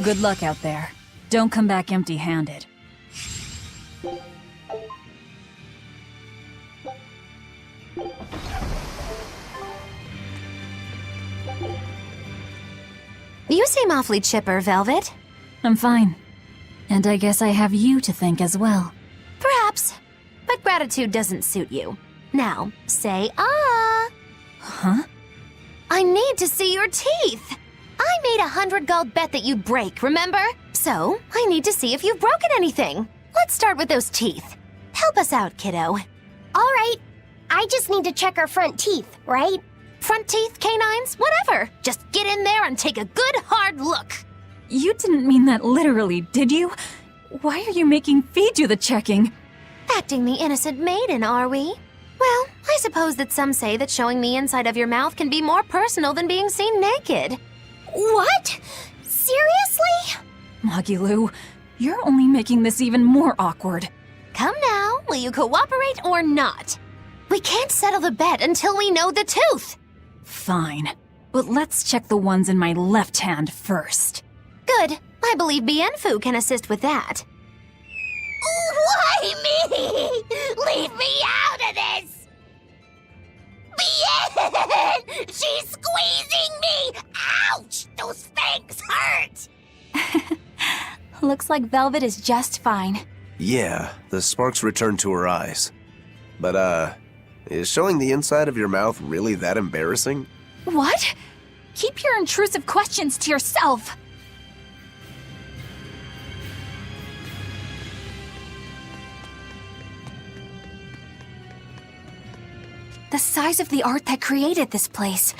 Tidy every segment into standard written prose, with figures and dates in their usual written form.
Good luck out there. Don't come back empty-handed. You seem awfully chipper, Velvet. I'm fine. And I guess I have you to thank as well. Perhaps. But gratitude doesn't suit you. Now, say ah. Huh? I need to see your teeth. I made a 100 gold bet that you'd break, remember? So, I need to see if you've broken anything. Let's start with those teeth. Help us out, kiddo. All right. I just need to check our front teeth, right? Front teeth, canines, whatever. Just get in there and take a good hard look. You didn't mean that literally, did you? Why are you making Fee do the checking? Acting the innocent maiden, are we? Well, I suppose that some say that showing the inside of your mouth can be more personal than being seen naked. What? Seriously? Magilu, you're only making this even more awkward. Come now, will you cooperate or not? We can't settle the bet until we know the tooth. Fine, but let's check the ones in my left hand first. Good. I believe Bienfu can assist with that. Why me? Leave me out of this! Bien! She's squeezing me! Ouch! Those fangs hurt! Looks like Velvet is just fine. Yeah, the sparks returned to her eyes. But, is showing the inside of your mouth really that embarrassing? What? Keep your intrusive questions to yourself. The size of the art that created this place.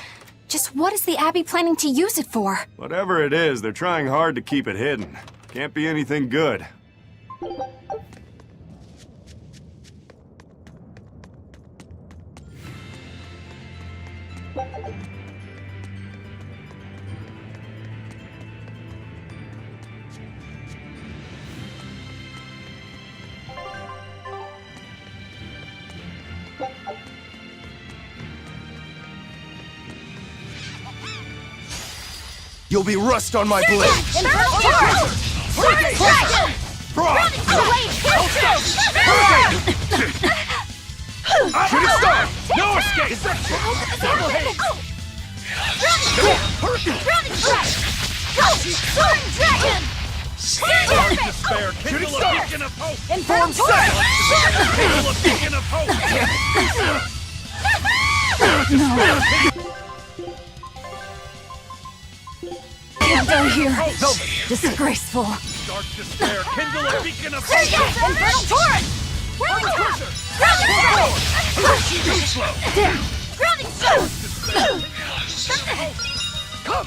Just what is the Abbey planning to use it for? Whatever it is, they're trying hard to keep it hidden. Can't be anything good. You'll be rust on my blade! Shoot it start! No escape! Despair, kindle a beacon of hope! Inform Kindle a beacon of hope! Can't die here. Disgraceful. Dark despair, kindle a beacon of hope! Infernal torrent! Grounding Come!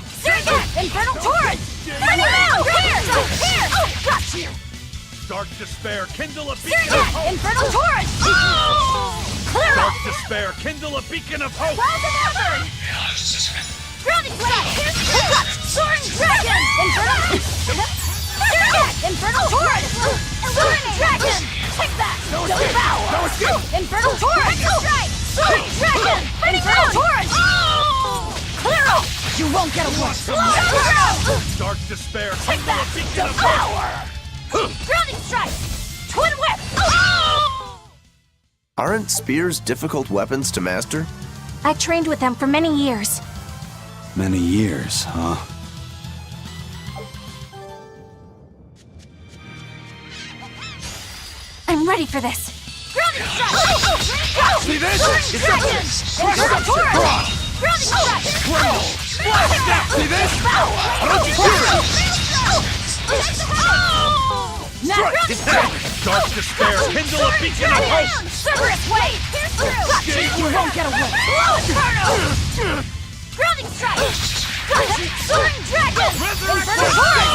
Infernal torrent! Bring him out! Here! Got you! Dark despair, kindle a beacon of hope! Infernal torrent! Clear Dark up! despair, kindle a beacon of hope! Grounding effort! Grounding blast! Soaring dragon! Infernal torrent! Soaring dragon! Take that! Devour! Infernal torrent! Strike! Soaring dragon! Infernal torrent! Clear up! You won't get away! Dark despair, kindle a beacon of hope! Devour! Grounding strike! Twin whip! Aren't spears difficult weapons to master? I trained with them for many years. Many years, huh? I'm ready for this. Grounding strike! See this? Dragon! Infernal torrent! Grounding strike! See this? Don't you Dark despair, kindle a beacon of hope! Cerberus wave! Pierce through! You won't get away! Inferno! Grounding strike! Soaring dragon! Infernal torrent!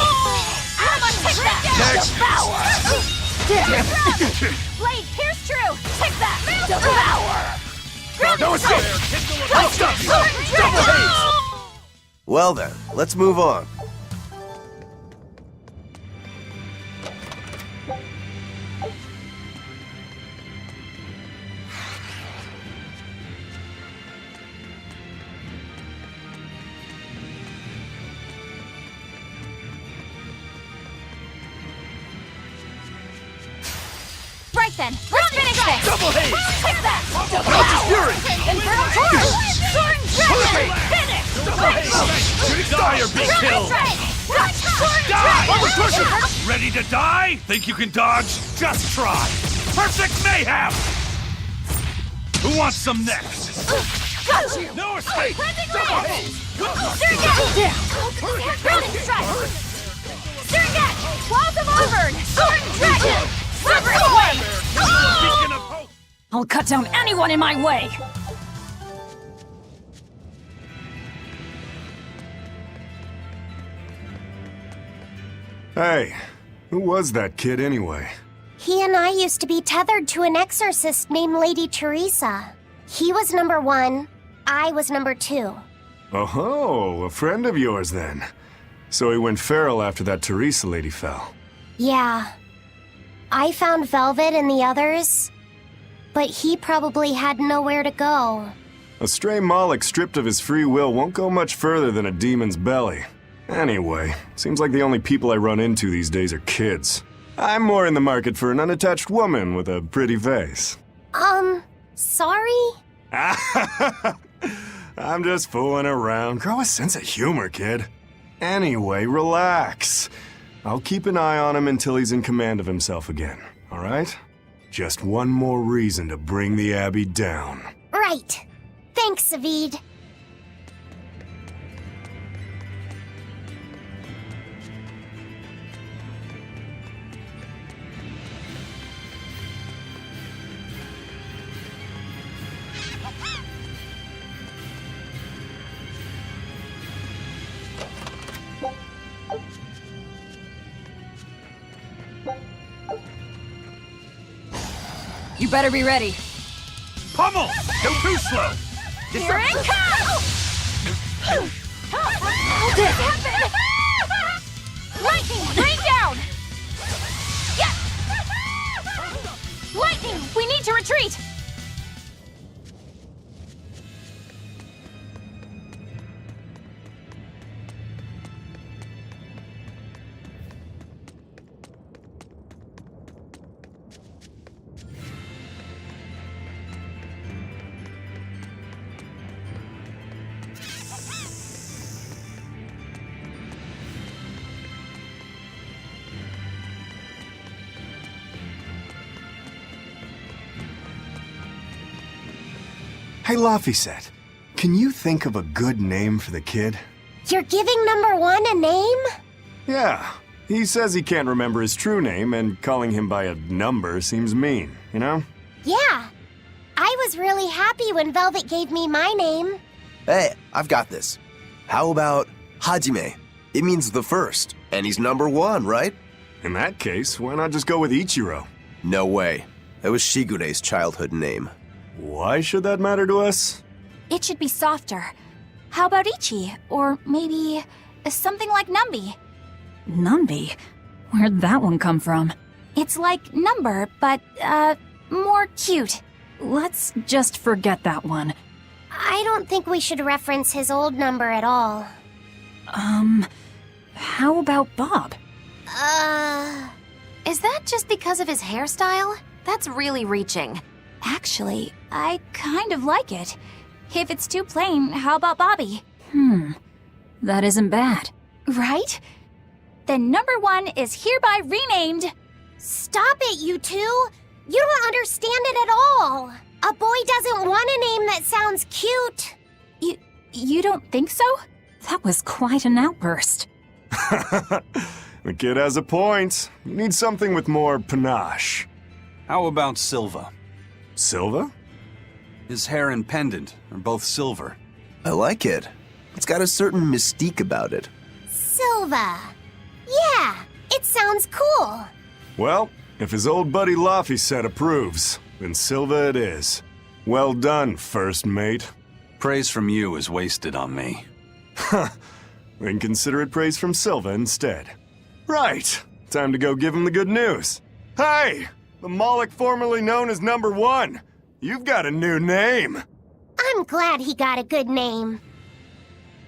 I'ma take that! Devour! Blade pierce true! Take that! Devour! No escape! Kindle a beacon of Soaring dragon! Well then, let's move on. Alright then, let's finish this! Double haze! Take that! Belch's Fury! Infernal Torch! Soaring Dragon! Finish! Double haze! Die or be killed! Soaring Die! Dragon! Ready to die? Think you can dodge? Just try! Perfect mayhem! Who wants some next? Got you! No escape! Double haze! Surget! Burning Strike! Surget! Walls of Auburn! Soaring Dragon! Silver Flame! Beacon of hope! I'll cut down anyone in my way! Hey, who was that kid anyway? He and I used to be tethered to an exorcist named Lady Teresa. He was number 1, I was number 2. Oh, a friend of yours then. So he went feral after that Teresa lady fell. Yeah. I found Velvet and the others, but he probably had nowhere to go. A stray Moloch stripped of his free will won't go much further than a demon's belly. Anyway, seems like the only people I run into these days are kids. I'm more in the market for an unattached woman with a pretty face. Sorry? I'm just fooling around. Grow a sense of humor, kid. Anyway, relax. I'll keep an eye on him until he's in command of himself again, all right? Just one more reason to bring the Abbey down. Right. Thanks, Savid. You better be ready. Pummel! You're too slow! Here it comes! This happened! Lightning, rain down! Yes! Lightning, we need to retreat! Hey, Laphicet, can you think of a good name for the kid? You're giving number 1 a name? Yeah, he says he can't remember his true name, and calling him by a number seems mean, you know? Yeah. I was really happy when Velvet gave me my name. Hey, I've got this. How about Hajime? It means the first, and he's number 1, right? In that case, why not just go with Ichiro? No way. It was Shigure's childhood name. Why should that matter to us? It should be softer. How about Ichi? Or maybe something like Numby? Numby? Where'd that one come from? It's like number, but, more cute. Let's just forget that one. I don't think we should reference his old number at all. How about Bob? Is that just because of his hairstyle? That's really reaching. Actually, I kind of like it. If it's too plain, how about Bobby? That isn't bad. Right? Then number 1 is hereby renamed. Stop it, you two! You don't understand it at all! A boy doesn't want a name that sounds cute! You don't think so? That was quite an outburst. The kid has a point. You need something with more panache. How about Silva? Silva? His hair and pendant are both silver. I like it. It's got a certain mystique about it. Silva. Yeah, it sounds cool. Well, if his old buddy Laphicet approves, then Silva it is. Well done, first mate. Praise from you is wasted on me. Then consider it praise from Silva instead. Right, time to go give him the good news. Hey, the Moloch formerly known as number 1. You've got a new name. I'm glad he got a good name.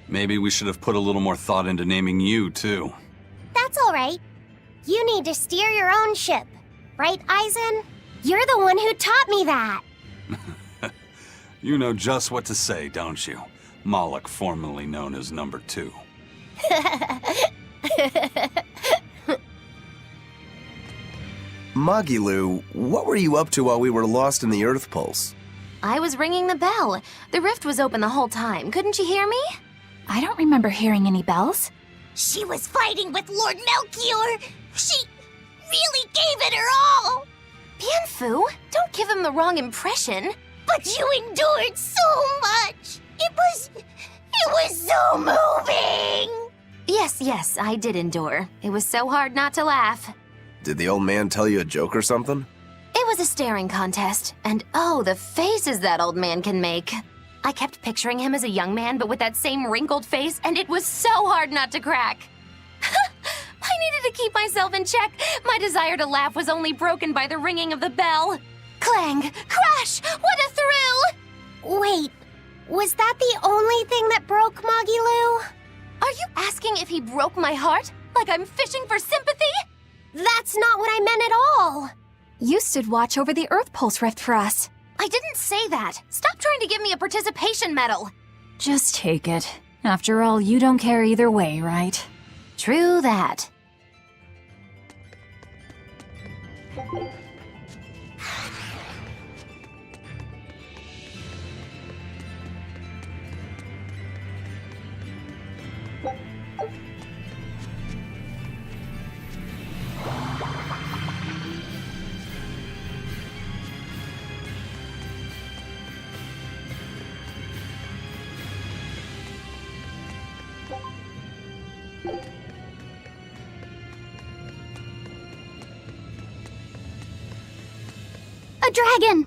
Maybe we should have put a little more thought into naming you, too. That's all right. You need to steer your own ship. Right, Aizen? You're the one who taught me that. You know just what to say, don't you? Moloch, formerly known as Number 2. Magilu, what were you up to while we were lost in the Earth Pulse? I was ringing the bell. The rift was open the whole time. Couldn't you hear me? I don't remember hearing any bells. She was fighting with Lord Melchior. She really gave it her all. Bienfu, don't give him the wrong impression. But you endured so much. It was so moving. Yes, I did endure. It was so hard not to laugh. Did the old man tell you a joke or something? It was a staring contest, and oh, the faces that old man can make. I kept picturing him as a young man, but with that same wrinkled face, and it was so hard not to crack. I needed to keep myself in check. My desire to laugh was only broken by the ringing of the bell. Clang! Crash! What a thrill! Wait, was that the only thing that broke Magilu? Are you asking if he broke my heart? Like I'm fishing for sympathy? That's not what I meant at all. You stood watch over the Earth Pulse rift for us. I didn't say that. Stop trying to give me a participation medal. Just take it. After all, you don't care either way, right? True that. A dragon!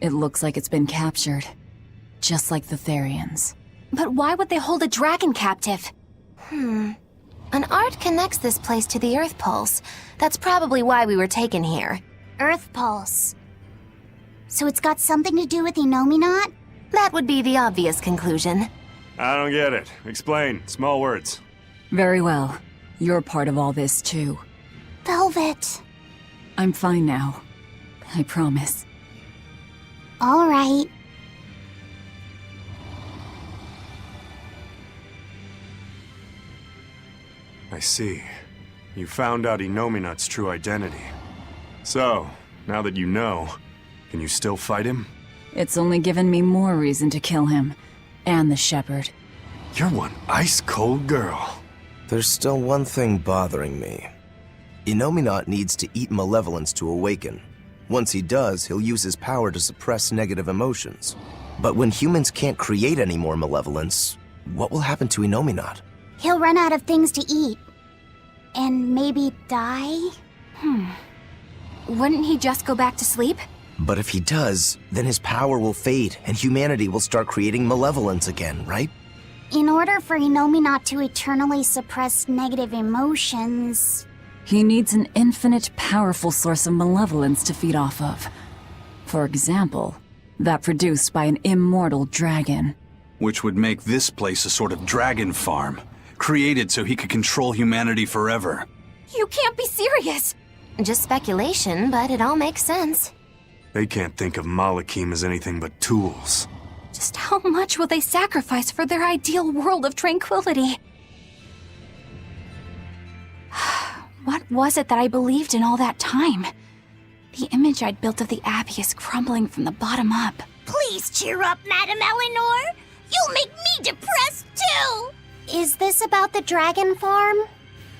It looks like it's been captured. Just like the Therians. But why would they hold a dragon captive? An art connects this place to the Earth Pulse. That's probably why we were taken here. Earth Pulse. So it's got something to do with Innominat? That would be the obvious conclusion. I don't get it. Explain. Small words. Very well. You're part of all this, too. Velvet. I'm fine now. I promise. All right. I see. You found out Innominat's true identity. So, now that you know, can you still fight him? It's only given me more reason to kill him. And the shepherd. You're one ice-cold girl. There's still one thing bothering me. Innominat needs to eat malevolence to awaken. Once he does, he'll use his power to suppress negative emotions. But when humans can't create any more malevolence, what will happen to Innominat? He'll run out of things to eat. And maybe die? Wouldn't he just go back to sleep? But if he does, then his power will fade and humanity will start creating malevolence again, right? In order for Innominat to eternally suppress negative emotions... He needs an infinite, powerful source of malevolence to feed off of. For example, that produced by an immortal dragon. Which would make this place a sort of dragon farm, created so he could control humanity forever. You can't be serious! Just speculation, but it all makes sense. They can't think of Malachim as anything but tools. Just how much will they sacrifice for their ideal world of tranquility? What was it that I believed in all that time? The image I'd built of the Abbey is crumbling from the bottom up. Please cheer up, Madame Eleanor. You'll make me depressed, too. Is this about the dragon farm?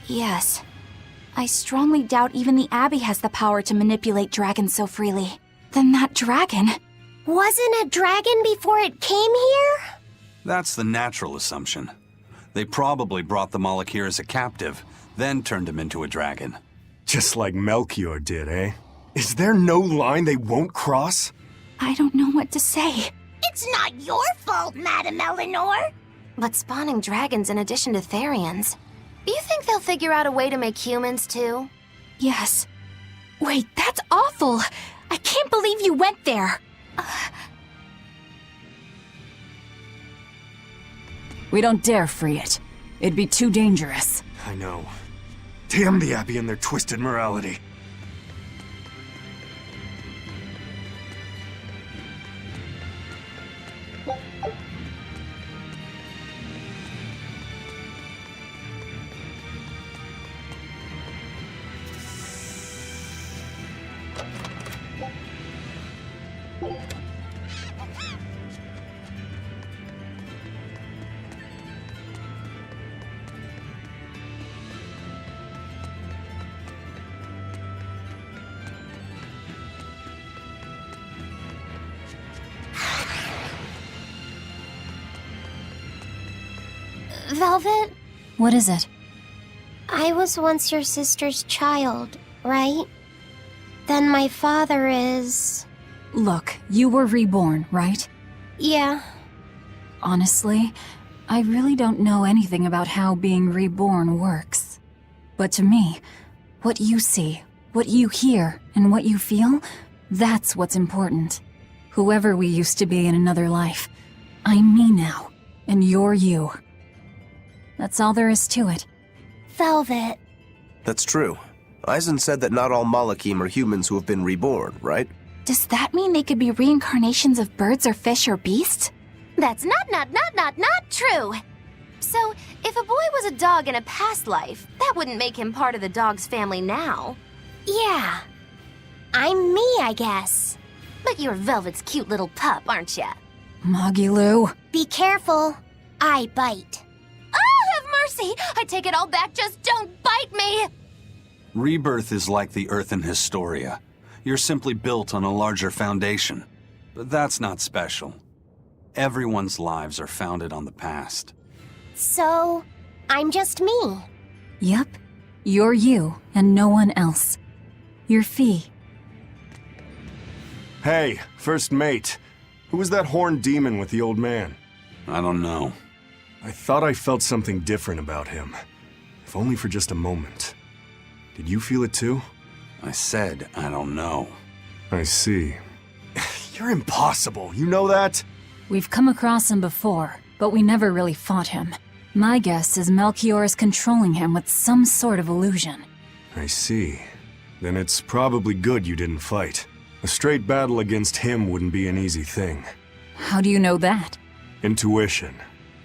Yes. I strongly doubt even the Abbey has the power to manipulate dragons so freely. Then that dragon... Wasn't a dragon before it came here? That's the natural assumption. They probably brought the Moloch here as a captive, then turned him into a dragon. Just like Melchior did, eh? Is there no line they won't cross? I don't know what to say. It's not your fault, Madame Eleanor. But spawning dragons in addition to Therians... You think they'll figure out a way to make humans, too? Yes. Wait, that's awful! I can't believe you went there! We don't dare free it. It'd be too dangerous. I know. Damn the Abbey and their twisted morality. Velvet, What is it? I was once your sister's child, right? Then my father is... Look, you were reborn, right? Yeah. Honestly, I really don't know anything about how being reborn works. But to me, what you see, what you hear, and what you feel, that's what's important. Whoever we used to be in another life, I'm me now, and you're you. That's all there is to it. Velvet. That's true. Eisen said that not all Malakim are humans who have been reborn, right? Does that mean they could be reincarnations of birds or fish or beasts? That's not true! So, if a boy was a dog in a past life, that wouldn't make him part of the dog's family now. Yeah. I'm me, I guess. But you're Velvet's cute little pup, aren't ya? Magilu. Be careful. I bite. Oh, have mercy! I take it all back, just don't bite me! Rebirth is like the Earth in Historia. You're simply built on a larger foundation. But that's not special. Everyone's lives are founded on the past. So, I'm just me. Yep. You're you, and no one else. You're Fee. Hey, first mate. Who was that horned demon with the old man? I don't know. I thought I felt something different about him. If only for just a moment. Did you feel it too? I said I don't know. I see. You're impossible, you know that? We've come across him before, but we never really fought him. My guess is Melchior is controlling him with some sort of illusion. I see. Then it's probably good you didn't fight. A straight battle against him wouldn't be an easy thing. How do you know that? Intuition.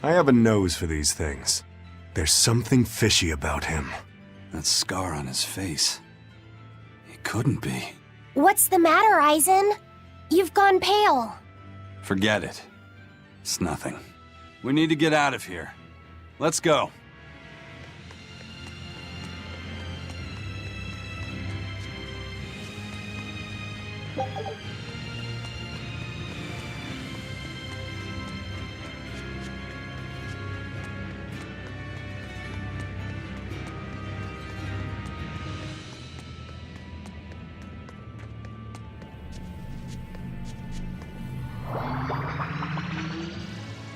I have a nose for these things. There's something fishy about him. That scar on his face. He couldn't be. What's the matter, Eisen? You've gone pale. Forget it. It's nothing. We need to get out of here. Let's go.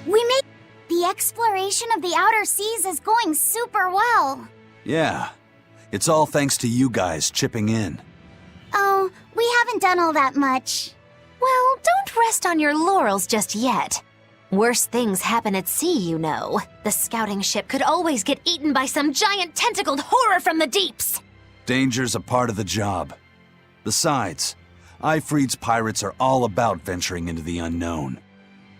We made... The exploration of the outer seas is going super well. Yeah. It's all thanks to you guys chipping in. Oh, we haven't done all that much. Well, don't rest on your laurels just yet. Worse things happen at sea, you know. The scouting ship could always get eaten by some giant tentacled horror from the deeps. Danger's a part of the job. Besides, Ifreed's pirates are all about venturing into the unknown.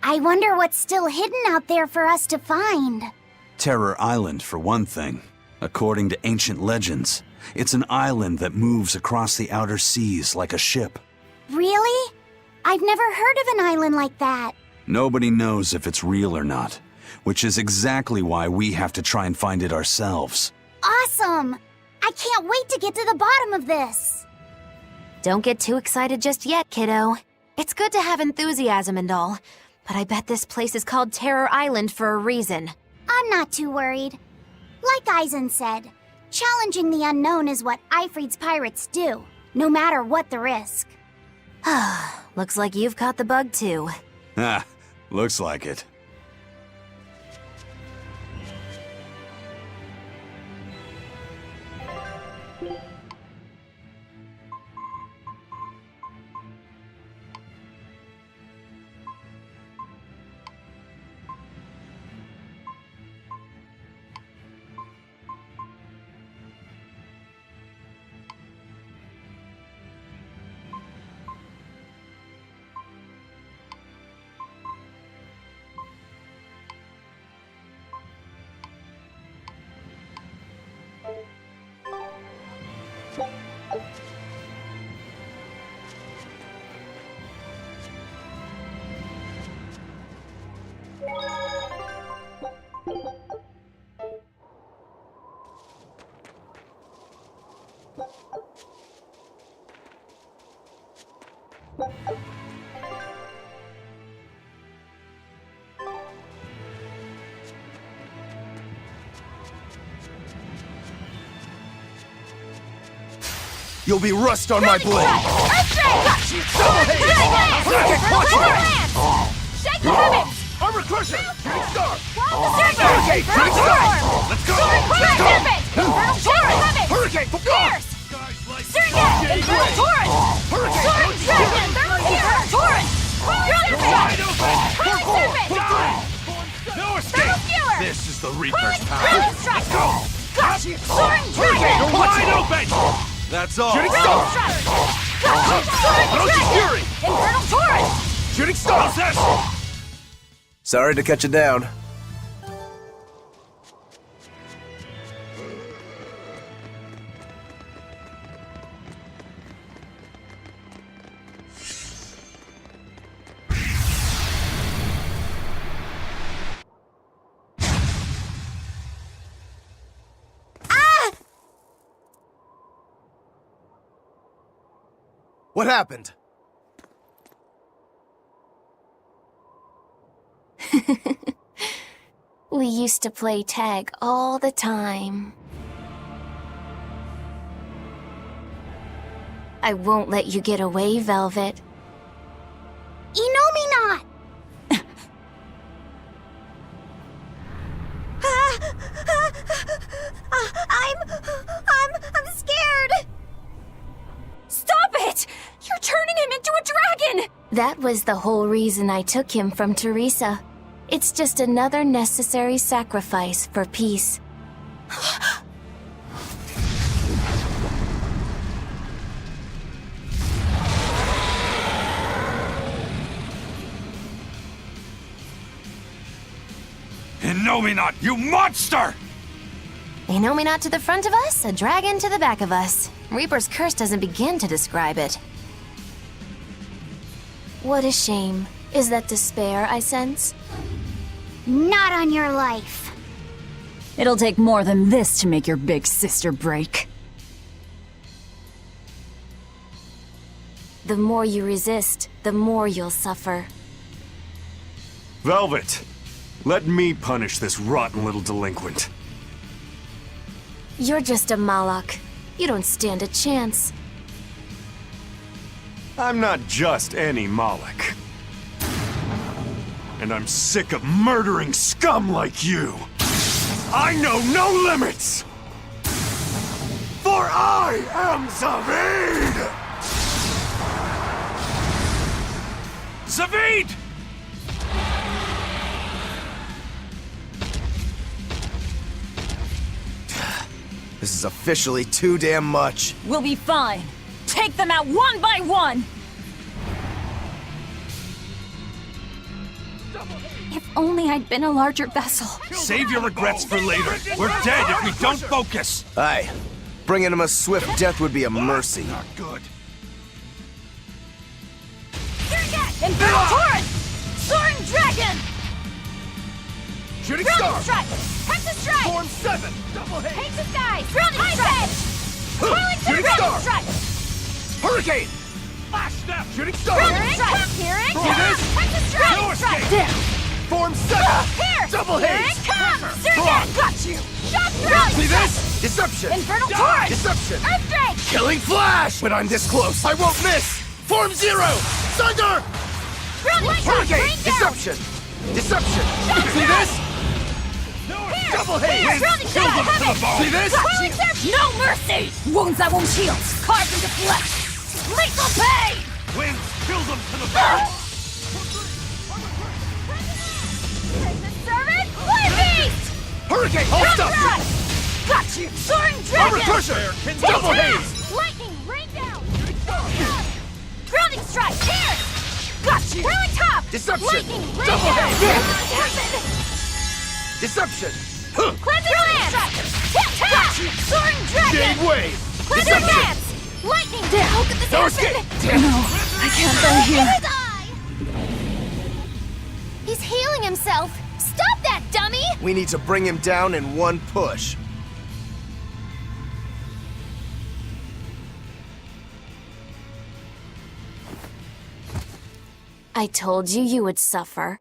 I wonder what's still hidden out there for us to find. Terror Island, for one thing. According to ancient legends, it's an island that moves across the outer seas like a ship. Really? I've never heard of an island like that. Nobody knows if it's real or not, which is exactly why we have to try and find it ourselves. Awesome! I can't wait to get to the bottom of this. Don't get too excited just yet, kiddo. It's good to have enthusiasm and all, but I bet this place is called Terror Island for a reason. I'm not too worried. Like Eisen said, challenging the unknown is what Ifreed's pirates do, no matter what the risk. Looks like you've caught the bug too. Ha, looks like it. You'll be rust on my blade! Shake the limits! Armor Crusher! Shooting Star! Hurricane! Shooting Star! Let's go! Let's go! Infernal Torrent! Hurricane! Fierce! Surge! Infernal Torrent! Soaring Dragon! Infernal Torrent! Brilliant Strike! Hurling Serpent! No Infernal escape! Skewer! This is the Reaper's power! Brilliant Strike! Gotcha! Soaring Dragon! You're wide open! That's all. Shooting Brilliant Star! Strike! Gotcha! Soaring Orochi Dragon! Fury! Infernal Torrent! Shooting Star! Process! Sorry to cut you down. What happened? We used to play tag all the time. I won't let you get away, Velvet. Innominat! I'm scared! Stop it! You're turning him into a dragon! That was the whole reason I took him from Teresa. It's just another necessary sacrifice for peace. Innominat, you monster! Innominat to the front of us, a dragon to the back of us. Reaper's curse doesn't begin to describe it. What a shame. Is that despair I sense? Not on your life. It'll take more than this to make your big sister break. The more you resist, the more you'll suffer. Velvet, let me punish this rotten little delinquent. You're just a Malak. You don't stand a chance. I'm not just any Moloch. And I'm sick of murdering scum like you. I know no limits! For I am Zavid! Zavid! This is officially too damn much. We'll be fine. Take them out one by one! If only I'd been a larger vessel. Save your regrets for later. We're dead if we don't focus. Aye. Bringing him a swift death would be a mercy. Not good. Infernal Torrent! Soaring Dragon! Shooting Brilliant Star! Strike! Hexus Strike! Form 7! Double hit! Hates the skies! Brilliant Strike! Hurling Shooting Brilliant Star! Strike! Hurricane! Flash Snap! Shooting Star! Brilliant Strike! Here it See comes! this? Hexus No Strike! escape! Form 7! Here! Double Here hit! it comes! Surgeon! Got you! Shock Brilliant See Strike! this? Deception! Infernal Torrent! Deception! Earthquake! Killing Flash! When I'm this close, I won't miss! Form 0! Thunder! Brilliant Strike! Hurricane! Rain down! Deception! Deception! Shock See this? Here! Double hit! Here! Brilliant Kill Strike! them to the Coming! bone! See this? Hurling Serpent! No mercy! Wounds that won't heal! Carved into flesh! Lethal pain! Wind! Kill them to the bone! Servant! Flame Beast! Hurricane! Hold Brilliant up! Strike! Got you! Soaring Armor Dragon! Crusher! Take Double that! haze! Lightning! Rain down! Grounding Strike! Here! Got you! Whirling Top! Deception! Lightning! Rain Double down! haze! Deception! Huh. Cleansing Lance! Got you! Soaring Dragon! Jade Wave! Cleansing Deception! Lance! Lightning! How could this No happen? escape! Damn. No, I can't go here. He's healing himself. Stop that, dummy! We need to bring him down in one push. I told you you would suffer.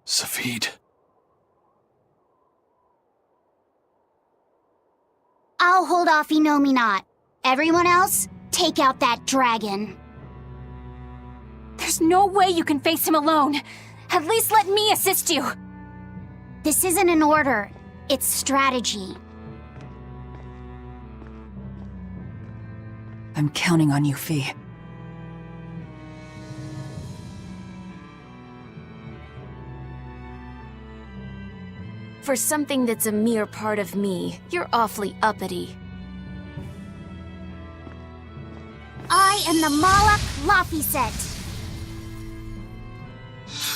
Safid. I'll hold off Innominat. Everyone else, take out that dragon. There's no way you can face him alone. At least let me assist you. This isn't an order, it's strategy. I'm counting on you, Fee. For something that's a mere part of me, you're awfully uppity. I am the Malak Lafiset.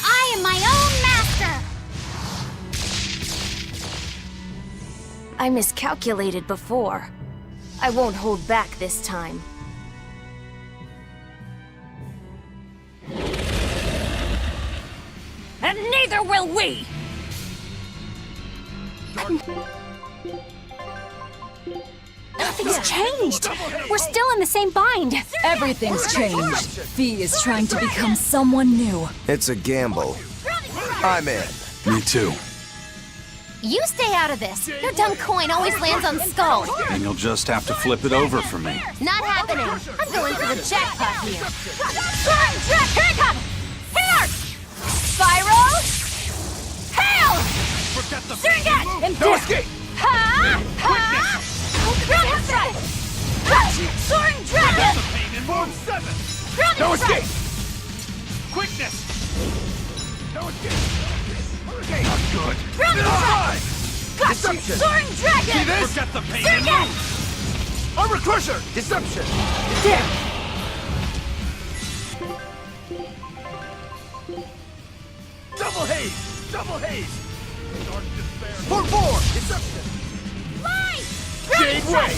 I am my own master! I miscalculated before. I won't hold back this time. And neither will we! Nothing's changed! We're still in the same bind! Everything's changed. Fee is trying to become someone new. It's a gamble. I'm in. Me too. You stay out of this. Your dumb coin always lands on Skull. And you'll just have to flip it over for me. Not happening. I'm going for the jackpot here. Here it comes! Here! Spyro! Hail! Forget the Surrogate! And No escape! Ha! Ha! Grounding strike! Soaring dragon! pain in move 7! Grounding No strike! escape! Quickness! No escape! Hurricane! Not good! Grounding strike! Got you! Deception. Soaring dragon! See this? Forget the pain in Surrogate! move! Armor Crusher! Deception! There! Double haze! Double haze! Dark despair! For 4! Deception! Light! Jade Way!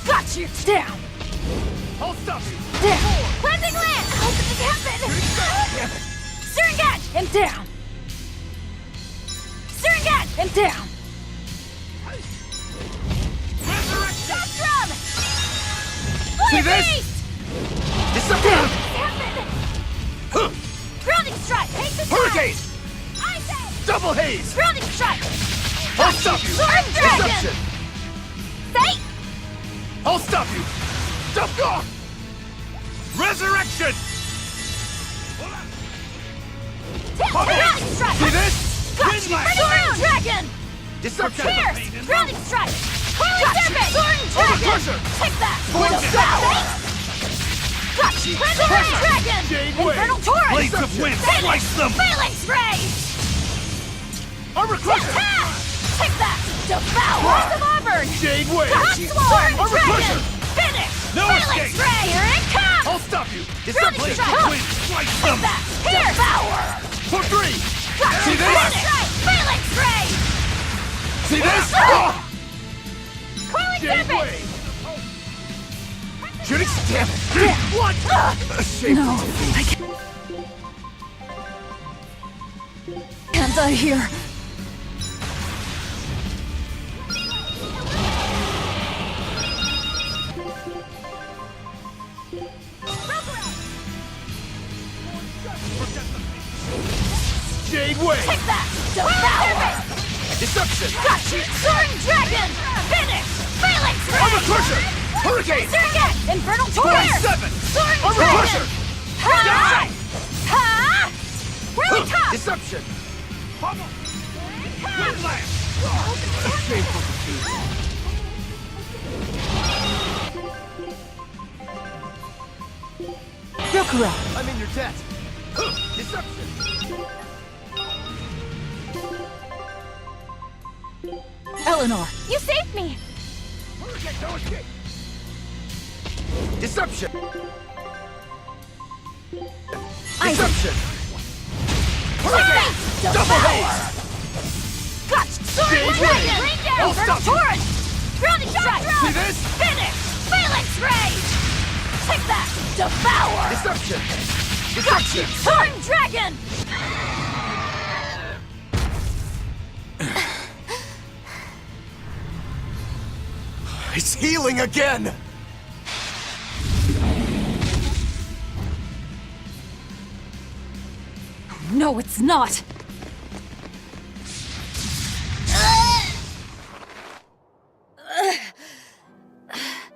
Got you! Down! I'll stop you! There! Cleansing land! How did this happen? Damn it! Surrogate! And down! Surrogate! And down! Spectrum! See this? Deception! Huh. Grounding strike! Haste attack! Hurricane! I say! Double haze! Grounding strike! I'll stop you! Soaring dragon! Deception! Say! I'll stop you! Stop off! Resurrection! Grounding strike! See this? Got you! Soaring dragon! Deception! Pierce! Grounding strike! Holy serpent! Soaring Armor dragon! Crusher! Take that! Force Devour! Got you! Cleansing dragon! Jade Way! Infernal torrent! Blades of wind! Finish! Slice them! Phalanx ray! Armor Crusher! Attack! Take that! Devour! Blades of auburn! Jade Way! Soaring Armor dragon! Crusher! Finish! No Phalanx escape! ray! Here it comes! I'll stop you! Grounding Deception! strike! Wind! Slice Take them! that! Here! Devour! For 3! Got See you! this? Finish! Phalanx ray! See this? Coiling Jade serpent! Way! Shooting! Damn it! What? A shame. No, I can't die here. Jade Way! Take that! Devour! Deception! Got you! Soaring dragon! Finish! Phalanx ray! Armor Crusher! Hurricane! Surrogate! Infernal Force torrent! 7! Soaring Armor dragon! Crusher! Ha! Ha! Really tough! Deception! Windlash! A shameful defeat. Rokuro, I'm in your debt. Deception! Eleanor, You saved me! Hurricane, no escape! Deception! Deception! Hurricane! Double haze! Got you! Soaring Jade dragon! Way! Rain down! I'll Infernal stop you. torrent! Grounding strike! See this? Finish! Phalanx ray! Take that! Devour! Deception! Got you! Deception! Soaring dragon! It's healing again! No, it's not!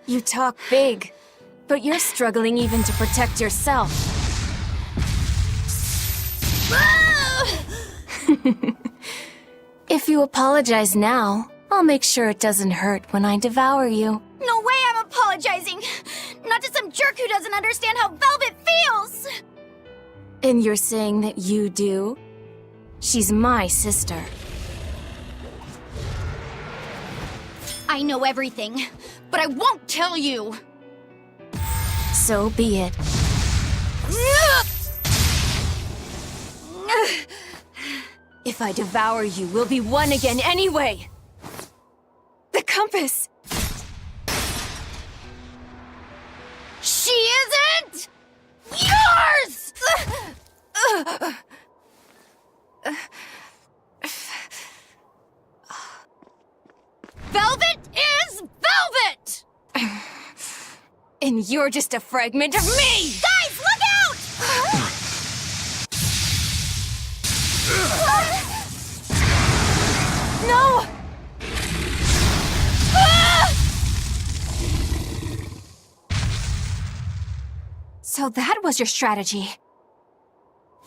You talk big, but you're struggling even to protect yourself. If you apologize now, I'll make sure it doesn't hurt when I devour you. No way I'm apologizing! Not to some jerk who doesn't understand how Velvet feels! And you're saying that you do? She's my sister. I know everything, but I won't tell you! So be it. If I devour you, we'll be one again anyway! The compass! She isn't yours! Velvet is Velvet! And you're just a fragment of me! Guys, look out! No! So that was your strategy.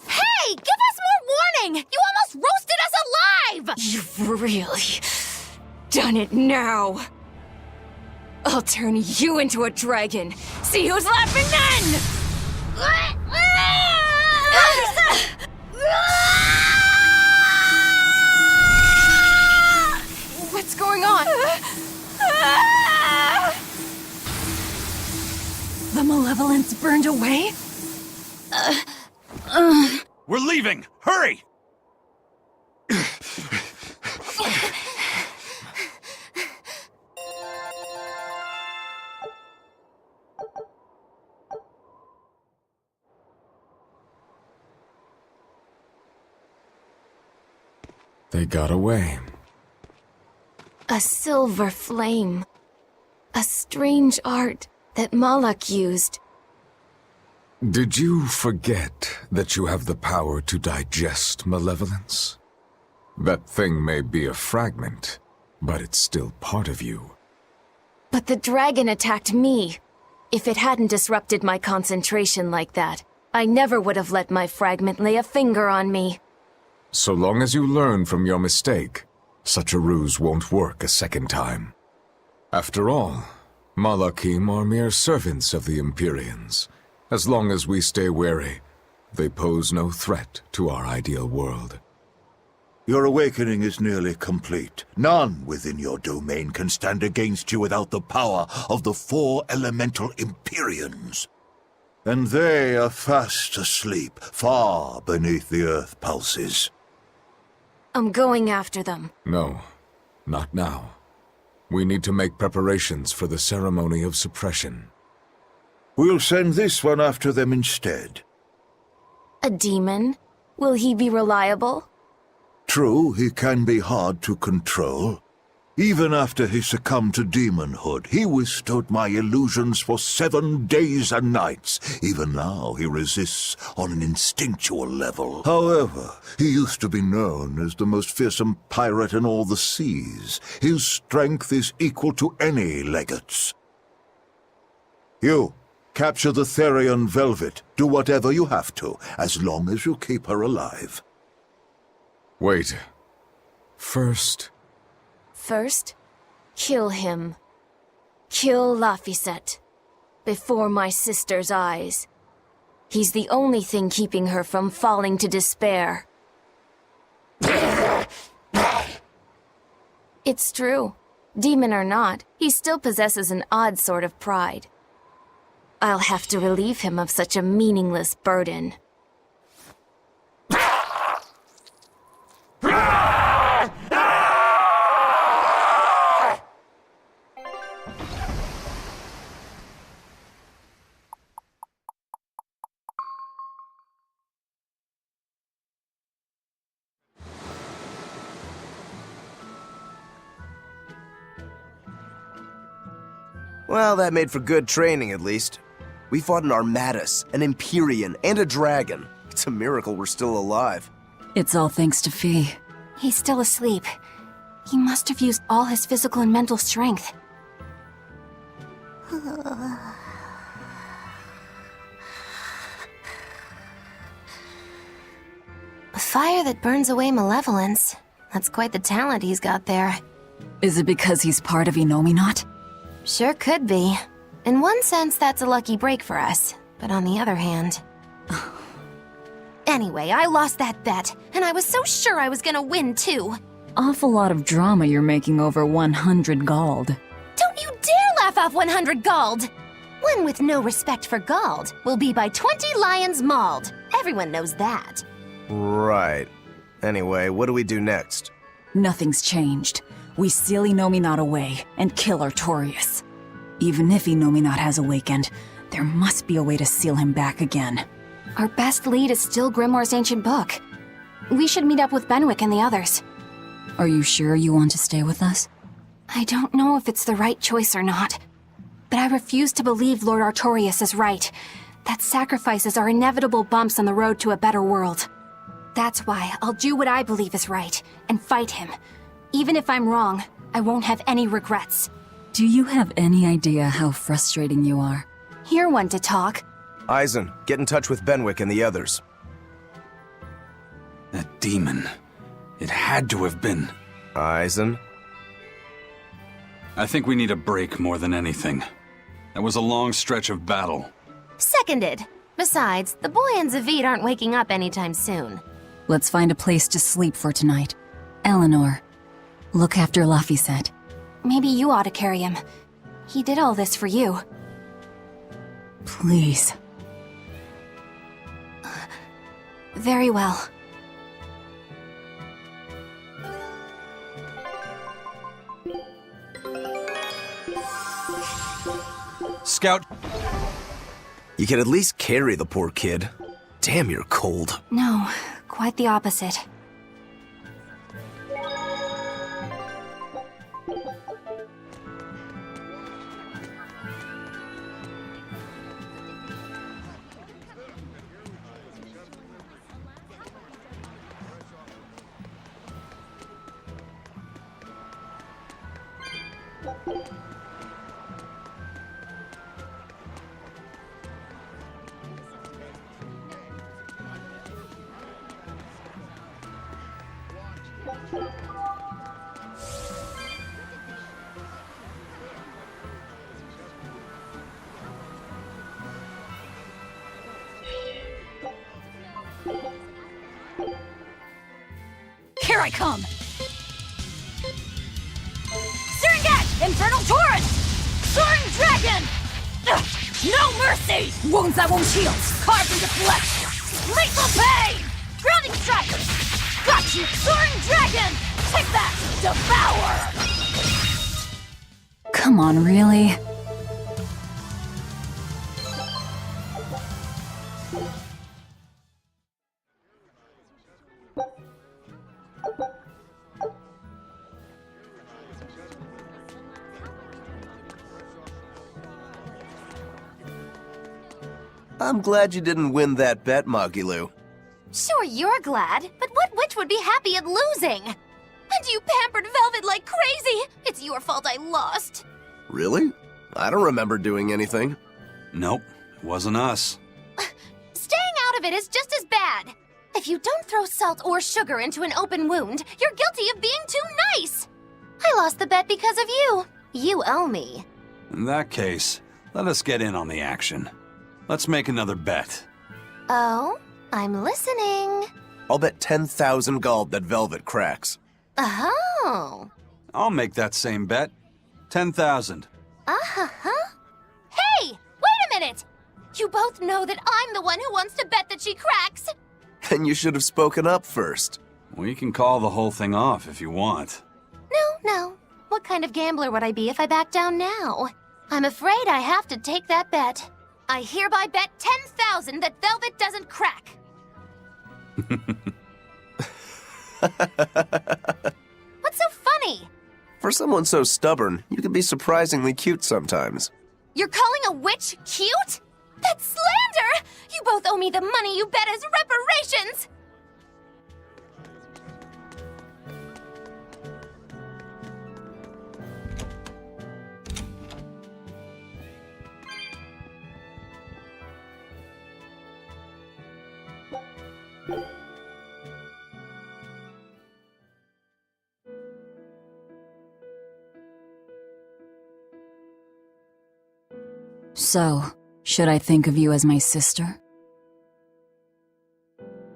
Hey, give us more warning! You almost roasted us alive! You've really done it now. I'll turn you into a dragon. See who's laughing then! What's going on? The malevolence burned away? We're leaving! Hurry! They got away. A silver flame. A strange art that Malak used. Did you forget that you have the power to digest malevolence? That thing may be a fragment, but it's still part of you. But the dragon attacked me. If it hadn't disrupted my concentration like that, I never would have let my fragment lay a finger on me. So long as you learn from your mistake, such a ruse won't work a second time. After all, Malakim are mere servants of the Empyreans. As long as we stay wary, they pose no threat to our ideal world. Your awakening is nearly complete. None within your domain can stand against you without the power of the 4 elemental Empyreans. And they are fast asleep, far beneath the earth pulses. I'm going after them. No, not now. We need to make preparations for the ceremony of suppression. We'll send this one after them instead. A demon? Will he be reliable? True, he can be hard to control. Even after he succumbed to demonhood, he withstood my illusions for 7 days and nights. Even now, he resists on an instinctual level. However, he used to be known as the most fearsome pirate in all the seas. His strength is equal to any legate's. You, capture the Therian Velvet. Do whatever you have to, as long as you keep her alive. Wait. First, kill him. Kill Laphicet. Before my sister's eyes. He's the only thing keeping her from falling to despair. It's true. Demon or not, he still possesses an odd sort of pride. I'll have to relieve him of such a meaningless burden. Well, that made for good training, at least. We fought an Armatus, an Empyrean, and a dragon. It's a miracle we're still alive. It's all thanks to Fee. He's still asleep. He must have used all his physical and mental strength. A fire that burns away malevolence. That's quite the talent he's got there. Is it because he's part of Innominat? Sure could be. In one sense, that's a lucky break for us. But on the other hand... Anyway, I lost that bet, and I was so sure I was gonna win, too. Awful lot of drama you're making over 100 gold. Don't you dare laugh off 100 gold! One with no respect for gold will be by 20 lions mauled. Everyone knows that. Right. Anyway, what do we do next? Nothing's changed. We seal Innominat away and kill Artorias. Even if Innominat has awakened, there must be a way to seal him back again. Our best lead is still Grimoire's ancient book. We should meet up with Benwick and the others. Are you sure you want to stay with us? I don't know if it's the right choice or not. But I refuse to believe Lord Artorias is right. That sacrifices are inevitable bumps on the road to a better world. That's why I'll do what I believe is right, and fight him. Even if I'm wrong, I won't have any regrets. Do you have any idea how frustrating you are? Hear one to talk. Eisen, get in touch with Benwick and the others. That demon. It had to have been. Eisen? I think we need a break more than anything. That was a long stretch of battle. Seconded. Besides, the boy and Zavid aren't waking up anytime soon. Let's find a place to sleep for tonight. Eleanor, look after Laphicet. Maybe you ought to carry him. He did all this for you. Please. Very well. Scout. You could at least carry the poor kid. Damn, you're cold. No, quite the opposite. Here I come! Syringat! Infernal Torrent! Soaring Dragon! Ugh, no mercy! Wounds that won't heal! Carved into flesh! Lethal pain! Grounding Strike! Got you! Soaring Dragon! Take that! Devour! Come on, really? I'm glad you didn't win that bet, Magilu. Sure, you're glad, but what witch would be happy at losing? And you pampered Velvet like crazy! It's your fault I lost. Really? I don't remember doing anything. Nope, it wasn't us. Staying out of it is just as bad. If you don't throw salt or sugar into an open wound, you're guilty of being too nice. I lost the bet because of you. You owe me. In that case, let us get in on the action. Let's make another bet. Oh? I'm listening. I'll bet 10,000 gold that Velvet cracks. Oh. I'll make that same bet. 10,000. Uh-huh. Hey! Wait a minute! You both know that I'm the one who wants to bet that she cracks. Then you should have spoken up first. We can call the whole thing off if you want. No. What kind of gambler would I be if I back down now? I'm afraid I have to take that bet. I hereby bet 10,000 that Velvet doesn't crack. What's so funny? For someone so stubborn, you can be surprisingly cute sometimes. You're calling a witch cute? That's slander! You both owe me the money you bet as reparations! So, should I think of you as my sister?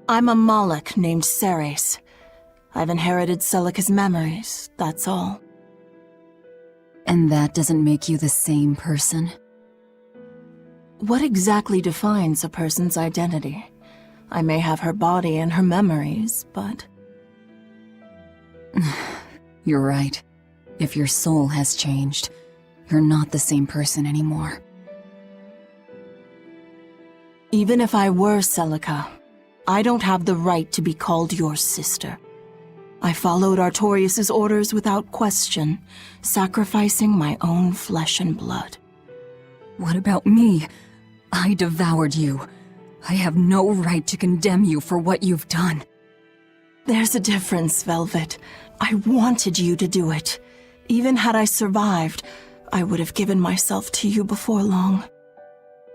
I'm a Moloch named Ceres. I've inherited Celica's memories, that's all. And that doesn't make you the same person? What exactly defines a person's identity? I may have her body and her memories, but... You're right. If your soul has changed, you're not the same person anymore. Even if I were Celica, I don't have the right to be called your sister. I followed Artorius' orders without question, sacrificing my own flesh and blood. What about me? I devoured you. I have no right to condemn you for what you've done. There's a difference, Velvet. I wanted you to do it. Even had I survived, I would have given myself to you before long.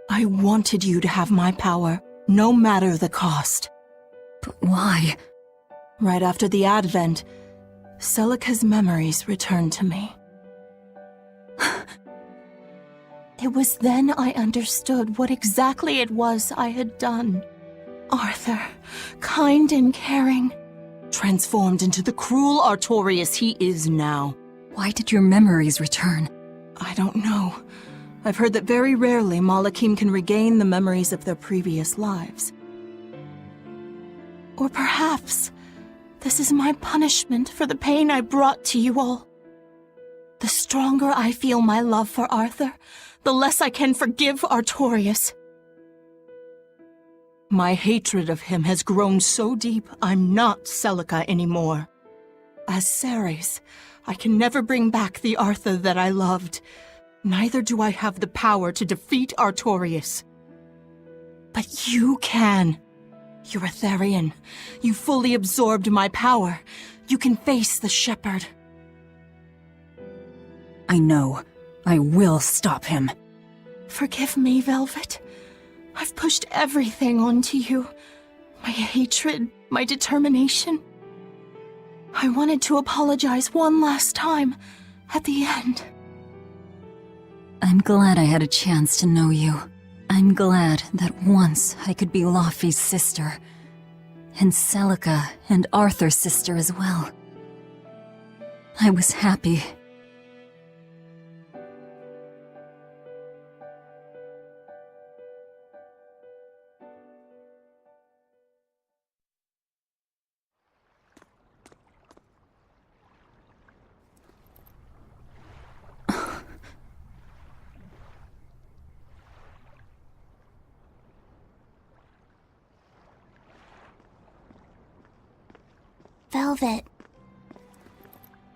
I wanted you to have my power, no matter the cost. But why? Right after the Advent, Celica's memories returned to me. It was then I understood what exactly it was I had done. Arthur, kind and caring, transformed into the cruel Artorius he is now. Why did your memories return? I don't know. I've heard that very rarely Malachim can regain the memories of their previous lives. Or perhaps this is my punishment for the pain I brought to you all. The stronger I feel my love for Arthur, the less I can forgive Artorius. My hatred of him has grown so deep, I'm not Celica anymore. As Ceres, I can never bring back the Arthur that I loved. Neither do I have the power to defeat Artorius. But you can. You're Etherian. You fully absorbed my power. You can face the Shepherd. I know. I will stop him. Forgive me, Velvet. I've pushed everything onto you. My hatred, my determination. I wanted to apologize one last time, at the end. I'm glad I had a chance to know you. I'm glad that once I could be Laufey's sister. And Celica and Arthur's sister as well. I was happy. Velvet.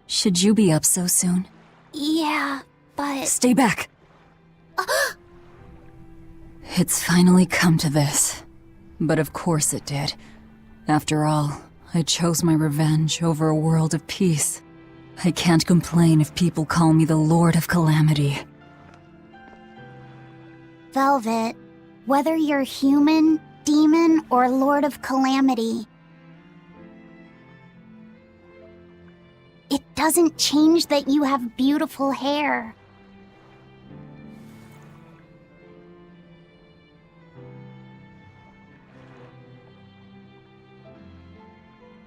Should you be up so soon? Yeah, but... Stay back! It's finally come to this. But of course it did. After all, I chose my revenge over a world of peace. I can't complain if people call me the Lord of Calamity. Velvet, whether you're human, demon, or Lord of Calamity, it doesn't change that you have beautiful hair.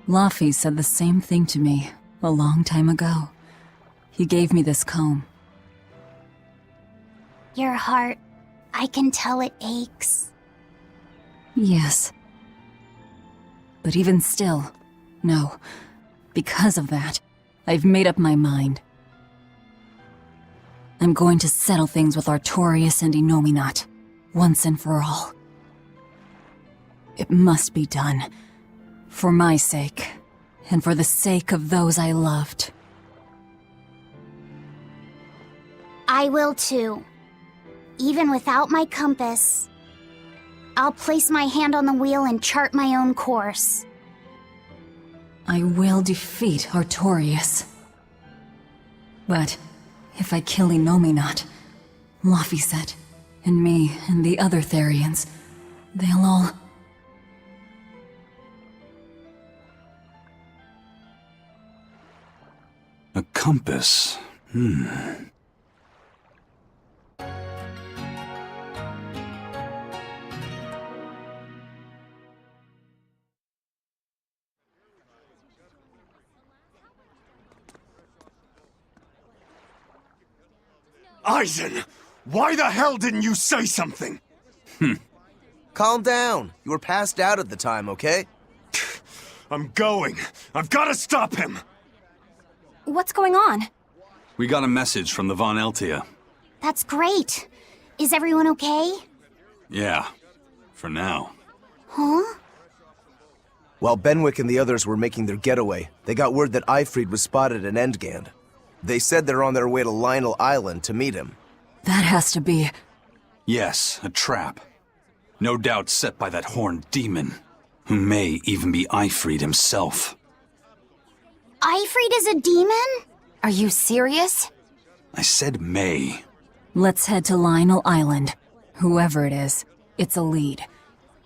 Laufey said the same thing to me a long time ago. He gave me this comb. Your heart, I can tell it aches. Yes. But even still, no. Because of that, I've made up my mind. I'm going to settle things with Artorius and Innominat, once and for all. It must be done. For my sake, and for the sake of those I loved. I will too. Even without my compass, I'll place my hand on the wheel and chart my own course. I will defeat Artorias. But if I kill Innominat, Laphicet, and me and the other Therians, they'll all... A compass. Eisen! Why the hell didn't you say something? Calm down. You were passed out at the time, okay? I'm going. I've got to stop him! What's going on? We got a message from the Von Eltia. That's great. Is everyone okay? Yeah, for now. Huh? While Benwick and the others were making their getaway, they got word that Eifried was spotted at Endgand. They said they're on their way to Lionel Island to meet him. That has to be... Yes, a trap. No doubt set by that horned demon, who may even be Eifried himself. Eifried is a demon? Are you serious? I said may. Let's head to Lionel Island. Whoever it is, it's a lead.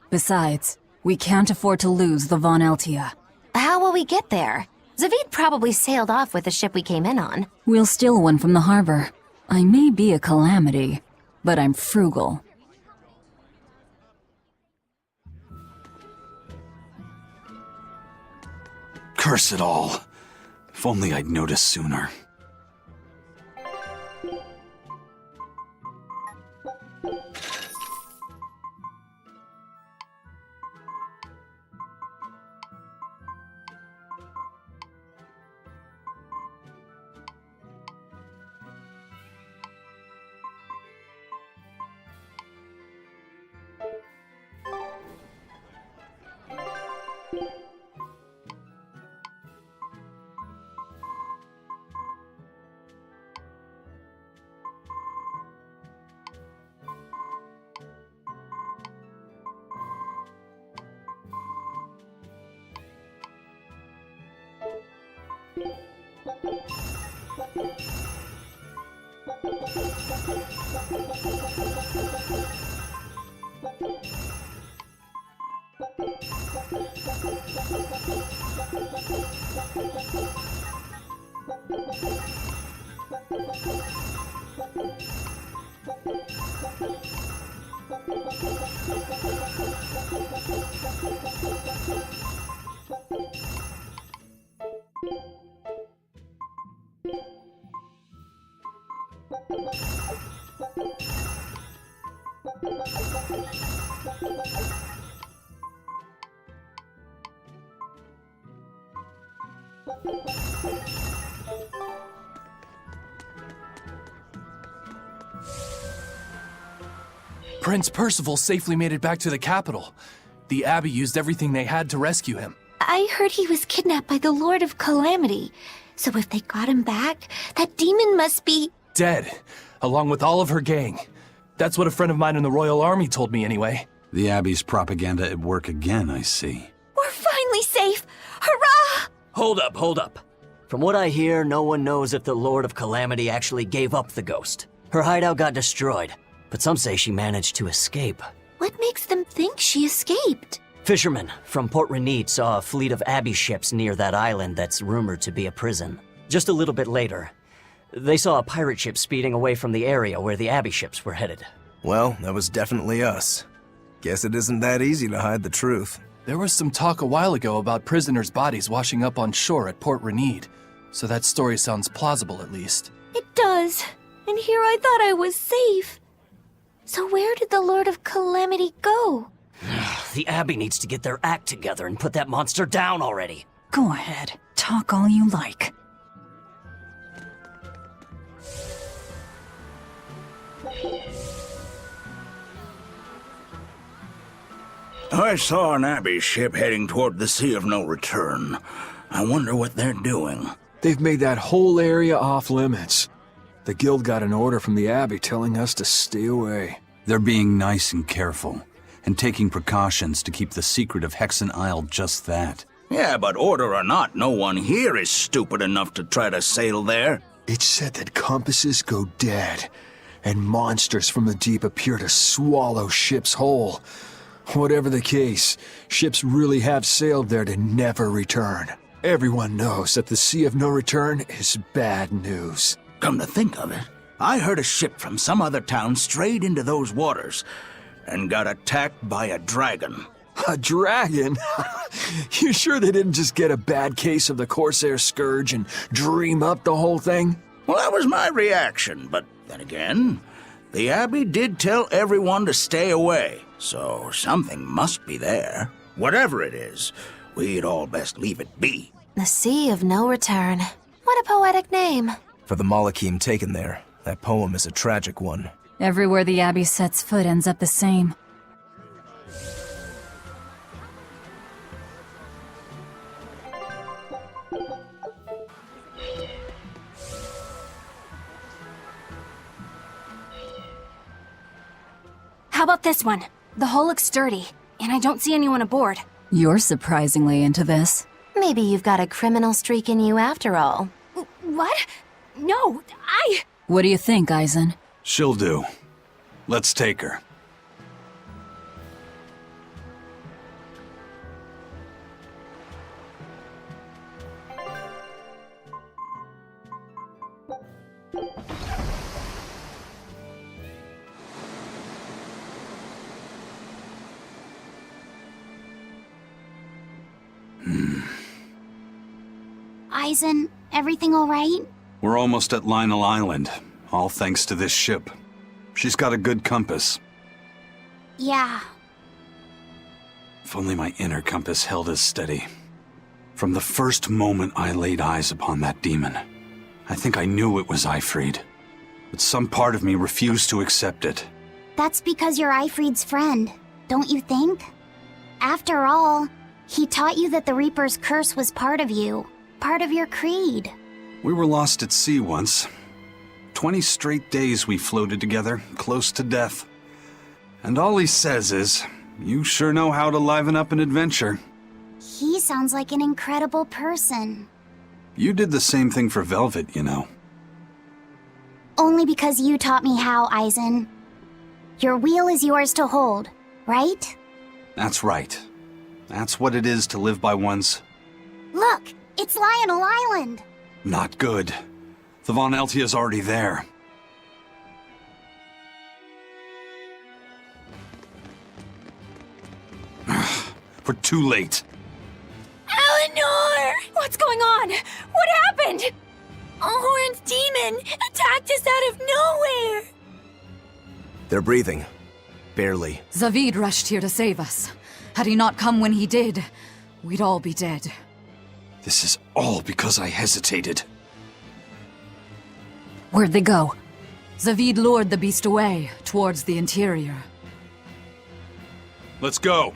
Besides, we can't afford to lose the Von Eltia. How will we get there? Zavid probably sailed off with the ship we came in on. We'll steal one from the harbor. I may be a calamity, but I'm frugal. Curse it all. If only I'd noticed sooner. Prince Percival safely made it back to the capital. The Abbey used everything they had to rescue him. I heard he was kidnapped by the Lord of Calamity. So if they got him back, that demon must be... Dead, along with all of her gang. That's what a friend of mine in the Royal Army told me anyway. The Abbey's propaganda at work again, I see. We're finally safe! Hurrah! Hold up. From what I hear, no one knows if the Lord of Calamity actually gave up the ghost. Her hideout got destroyed, but some say she managed to escape. What makes them think she escaped? Fishermen from Port Renid saw a fleet of Abbey ships near that island that's rumored to be a prison. Just a little bit later, they saw a pirate ship speeding away from the area where the Abbey ships were headed. Well, that was definitely us. Guess it isn't that easy to hide the truth. There was some talk a while ago about prisoners' bodies washing up on shore at Port Renid, so that story sounds plausible at least. It does. And here I thought I was safe. So where did the Lord of Calamity go? The Abbey needs to get their act together and put that monster down already. Go ahead. Talk all you like. I saw an Abbey ship heading toward the Sea of No Return. I wonder what they're doing. They've made that whole area off limits. The Guild got an order from the Abbey telling us to stay away. They're being nice and careful. and taking precautions to keep the secret of Hexen Isle just that. Yeah, but order or not, no one here is stupid enough to try to sail there. It's said that compasses go dead, and monsters from the deep appear to swallow ships whole. Whatever the case, ships really have sailed there to never return. Everyone knows that the Sea of No Return is bad news. Come to think of it, I heard a ship from some other town strayed into those waters and got attacked by a dragon. A dragon? You sure they didn't just get a bad case of the Corsair Scourge and dream up the whole thing? Well, that was my reaction, but then again, the Abbey did tell everyone to stay away, so something must be there. Whatever it is, we'd all best leave it be. The Sea of No Return. What a poetic name. For the Malachim taken there, that poem is a tragic one. Everywhere the Abbey sets foot ends up the same. How about this one? The hull looks sturdy, and I don't see anyone aboard. You're surprisingly into this. Maybe you've got a criminal streak in you after all. What? No, What do you think, Eisen? She'll do. Let's take her. Eisen, everything all right? We're almost at Lionel Island, all thanks to this ship. She's got a good compass. Yeah. If only my inner compass held as steady. From the first moment I laid eyes upon that demon, I think I knew it was Eifried. But some part of me refused to accept it. That's because you're Eifried's friend, don't you think? After all, he taught you that the Reaper's curse was part of you, part of your creed. We were lost at sea once. 20 straight days we floated together, close to death. And all he says is, you sure know how to liven up an adventure. He sounds like an incredible person. You did the same thing for Velvet, you know. Only because you taught me how, Eisen. Your wheel is yours to hold, right? That's right. That's what it is to live by one's... Look, it's Lionel Island! Not good. The Von Eltia's already there. We're too late. Eleanor! What's going on? What happened? Horn's demon attacked us out of nowhere! They're breathing. Barely. Zavid rushed here to save us. Had he not come when he did, we'd all be dead. This is all because I hesitated. Where'd they go? Zavid lured the beast away, towards the interior. Let's go.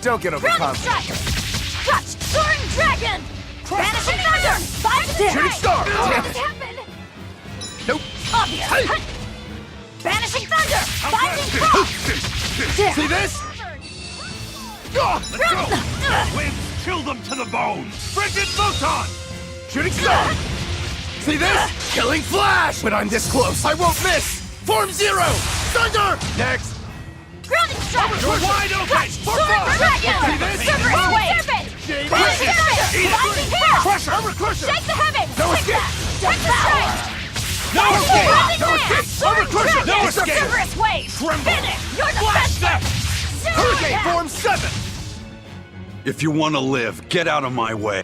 Don't get Grounding overconfident. strike! Touch! Soaring dragon! Vanishing thunder! Five Shooting star! What just happened? Nope. Obvious! Vanishing thunder! Binding cross! See this? Let's go! Winds, chill them to the bone! Frigid photon! Shooting star! See this? Killing flash! When I'm this close, I won't miss! Form zero! Thunder! Next! Grounding strike! You're wide open! Touch! Soaring dragon! See this? Cerberus wave! Vanishing thunder! Eat it! Binding hair! Crusher! Crusher! Shake the heavens! No Take escape! that! Texas strike! No escape! No escape! Soaring Crusher! dragon! No escape! Cerberus wave! Tremble! Finish! You're Flash defenseless! step! Hurricane Form 7! If you want to live, get out of my way.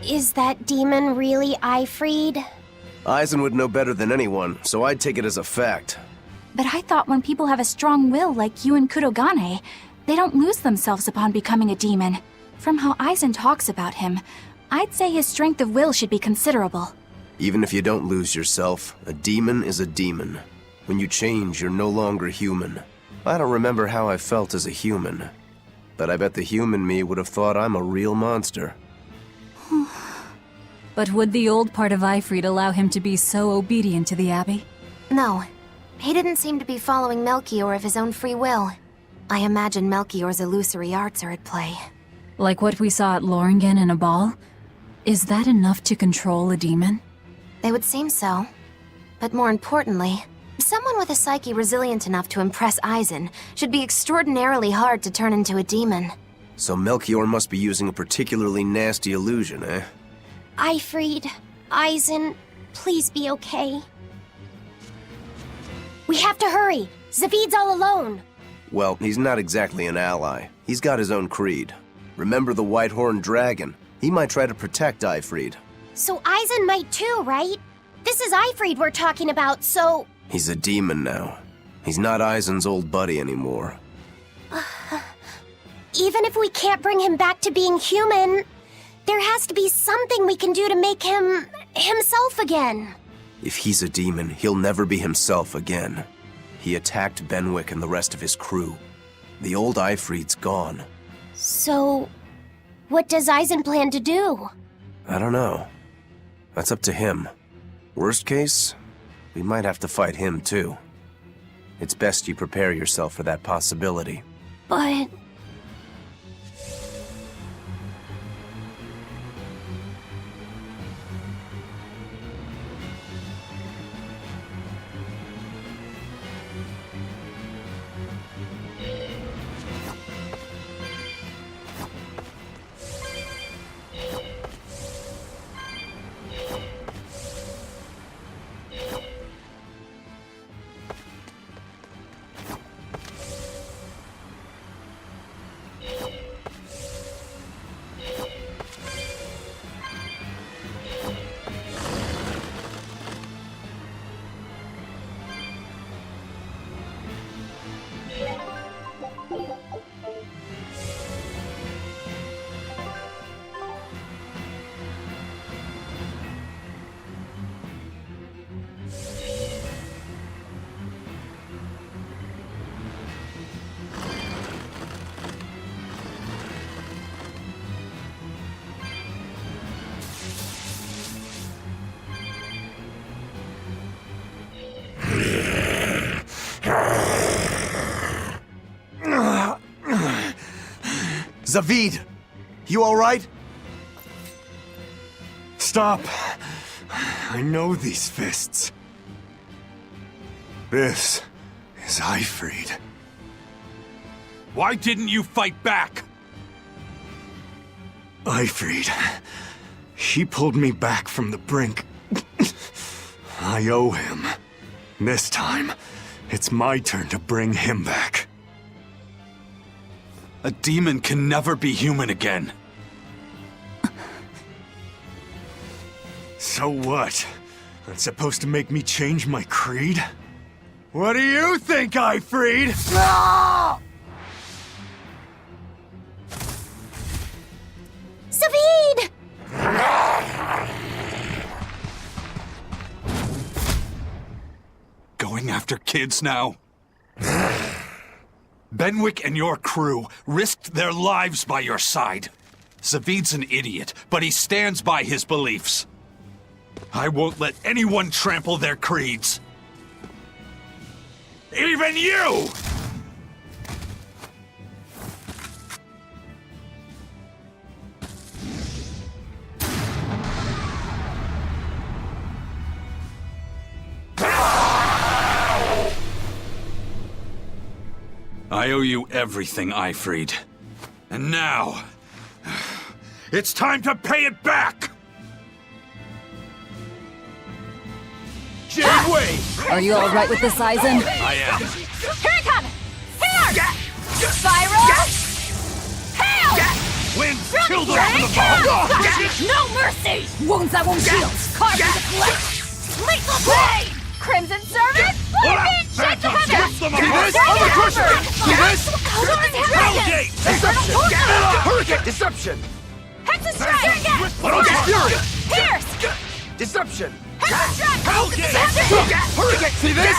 Is that demon really Ifried? Eisen would know better than anyone, so I'd take it as a fact. But I thought when people have a strong will like you and Kurogane, they don't lose themselves upon becoming a demon. From how Eisen talks about him, I'd say his strength of will should be considerable. Even if you don't lose yourself, a demon is a demon. When you change, you're no longer human. I don't remember how I felt as a human, but I bet the human me would have thought I'm a real monster. But would the old part of Ifried allow him to be so obedient to the Abbey? No, he didn't seem to be following Melchior of his own free will. I imagine Melchior's illusory arts are at play. Like what we saw at Loringen in a ball? Is that enough to control a demon? They would seem so. But more importantly, someone with a psyche resilient enough to impress Eisen should be extraordinarily hard to turn into a demon. So Melchior must be using a particularly nasty illusion, eh? Ifried, Eisen, please be okay. We have to hurry! Zavid's all alone! Well, he's not exactly an ally. He's got his own creed. Remember the White-Horned Dragon? He might try to protect Ifried. So Eisen might too, right? This is Ifried we're talking about, so... He's a demon now. He's not Eisen's old buddy anymore. Even if we can't bring him back to being human, there has to be something we can do to make him... himself again. If he's a demon, he'll never be himself again. He attacked Benwick and the rest of his crew. The old Ifried's gone. So... what does Eisen plan to do? I don't know. That's up to him. Worst case, we might have to fight him too. It's best you prepare yourself for that possibility. But... Zavid! You alright? Stop! I know these fists. This is Ifrid. Why didn't you fight back? Ifrid. He pulled me back from the brink. I owe him. This time, it's my turn to bring him back. A demon can never be human again. So what? That's supposed to make me change my creed? What do you think, Ifrid? Zavid! Going after kids now? Benwick and your crew risked their lives by your side. Zavid's an idiot, but he stands by his beliefs. I won't let anyone trample their creeds. Even you! I owe you everything, Ifrid. And now, it's time to pay it back! Janeway! Are you alright with this, Aizen? I am. Here it comes! Here! Spiral! Hail! Wind, kill them from the ball! No mercy! Wounds that won't heal! Carve into flesh! Lethal blade! Crimson Servant! Lightning! Shake the heavens! See this? Overcrusher! See this? Hellgate! Hurricane! Deception! Hexus Strike! Fury! Pierce! Deception! Hexus Strike! Hurricane! See this?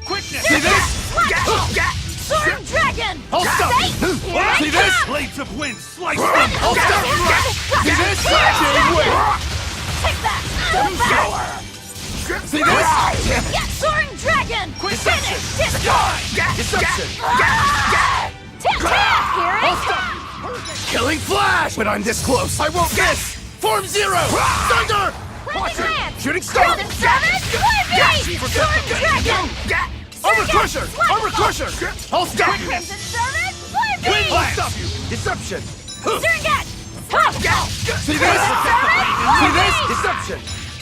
Quickness! See this? Sword Dragon! Hold up! See this? Blades of wind, slice Hold them! up! See this? Janeway! Take that! Devour! See this? Soaring Dragon! Finish! Deception! Killing Flash! When I'm this close, I won't miss! Form Zero! Thunder! Shooting Star! Soaring Dragon! Armor Crusher! Armor Crusher! I'll stop you! Crimson Servant! I'll stop you! Deception! Surget! See this? See this? Deception!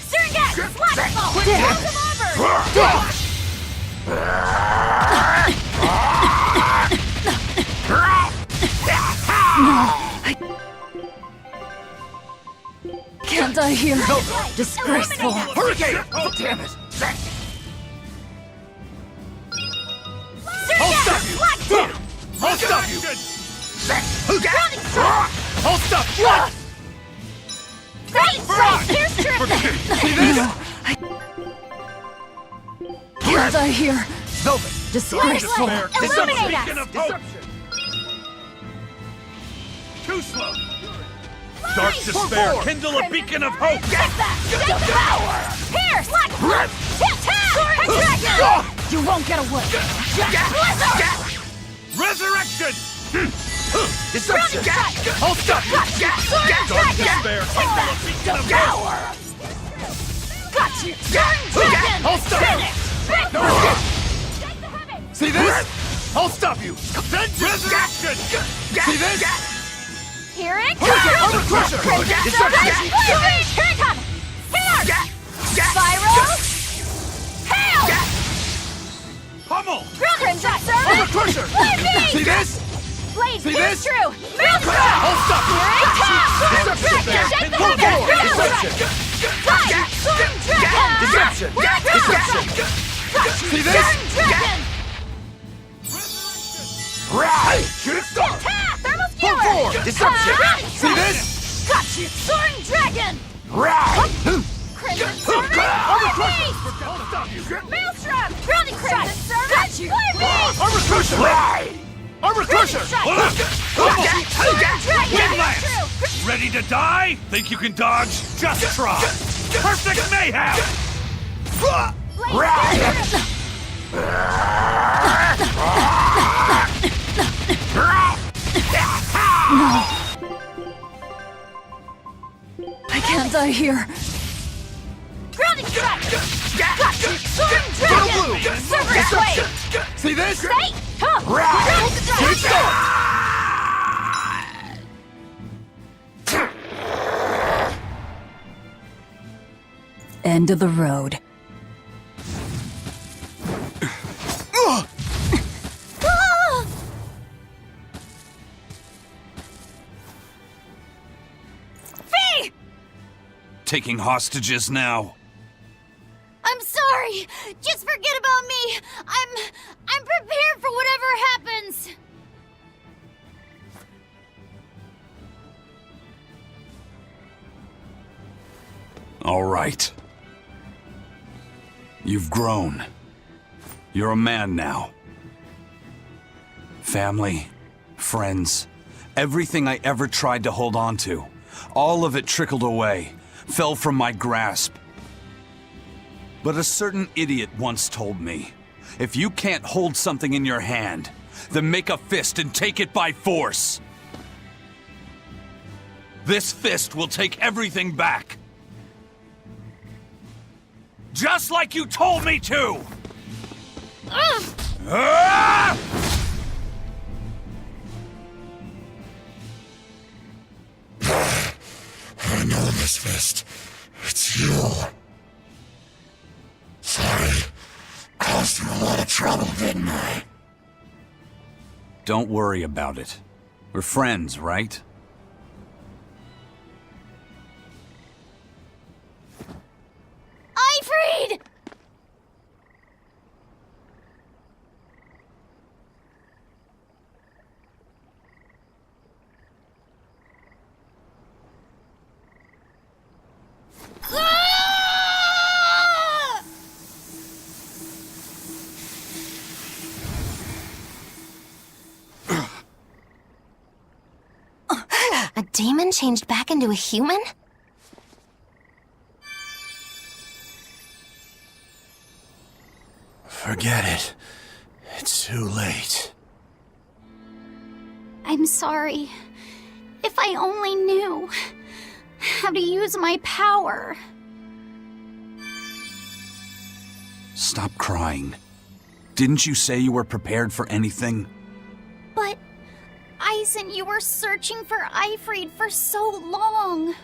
Surget! Flashball! Can't die here. Disgraceful. Hurricane! Oh, damn it! I'll stop you! I'll stop you! I'll stop you! Here's Trippin! See this? Can't die here. Velvet! Disgraceful. Illuminate us! Deception! Too slow! Dark despair, kindle a beacon of hope! Take that! Devour! Pierce! Dragon! You won't get away. Blizzard! Resurrection! Deception! I'll stop you! Dark despair, kindle a beacon of hope! Devour! Got you! Dragon! I'll stop you! Finish! See this? I'll stop you! Resurrection! See this? Here it Hurricane! Armor comes! Crusher! Deception! Here it comes! Here! Spiral! Hail! Pummel! Crimson Armor Servant! Crusher! See this? Blade See pierce this? through! Maelstrom! I'll stop you! Here it comes! Deception! Shake the Pull heavens! forward! Deception! Fly! Sword Dragon! Deception! Deception! See this? Dragon! Right! Shooting Star! Thermal Pull Skewer! forward! Deception! Rounding See Strike! this? Got you! Soaring Dragon! Right! Crimson Servant! Armor Fly Crusher! Beast! I'll stop you! Maelstrom! Grounding Crimson Servant! Got you! Fly Beast! Armor Crusher! Right! Armor Crusher! Windlass! Ready to die? Think you can dodge? Just try! Perfect mayhem! No! out of here! Grounding strike! Gotcha! Storm Dragon! Serpent Wave! See this? Stay! Huh! Right. Keep going! End of the road. Fee! Taking hostages now. I'm sorry. Just forget about me. I'm prepared for whatever happens. All right. You've grown. You're a man now. Family, friends, everything I ever tried to hold on to, all of it trickled away, fell from my grasp. But a certain idiot once told me, if you can't hold something in your hand, then make a fist and take it by force. This fist will take everything back. Just like you told me to! Ah! I know this fist. It's you. Sorry. Caused you a lot of trouble, didn't I? Don't worry about it. We're friends, right? Ifrid! A demon changed back into a human? Forget it. It's too late. I'm sorry. If I only knew how to use my power. Stop crying. Didn't you say you were prepared for anything? But, Eisen, you were searching for Ifrid for so long.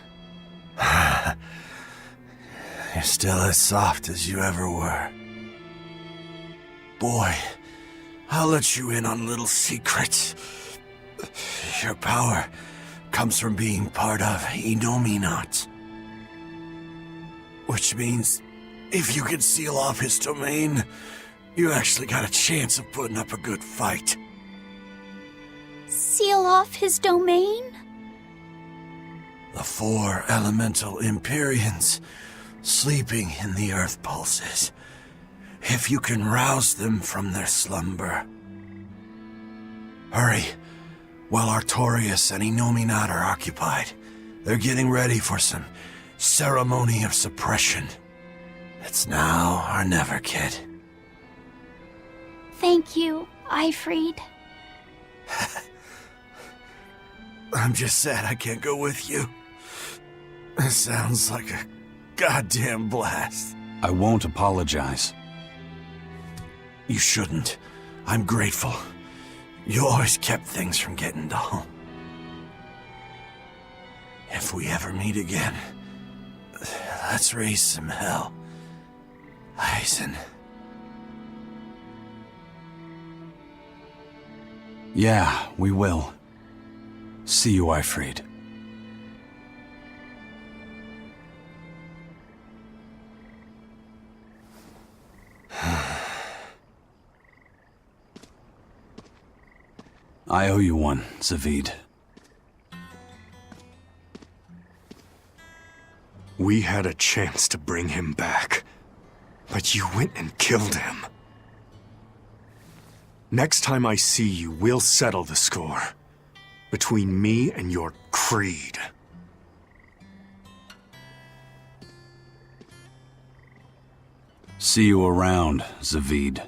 You're still as soft as you ever were. Boy, I'll let you in on a little secret. Your power comes from being part of Innominat. Which means, if you can seal off his domain, you actually got a chance of putting up a good fight. Seal off his domain? The 4 elemental Empyreans sleeping in the earth pulses. If you can rouse them from their slumber. Hurry, while Artorias and Innominat are occupied. They're getting ready for some ceremony of suppression. It's now or never, kid. Thank you, Ifrid. I'm just sad I can't go with you. It sounds like a goddamn blast. I won't apologize. You shouldn't. I'm grateful. You always kept things from getting dull. If we ever meet again, let's raise some hell. Eisen. Yeah, we will. See you, Ifrid. I owe you one, Zavid. We had a chance to bring him back, but you went and killed him. Next time I see you, we'll settle the score. Between me and your creed. See you around, Zavid.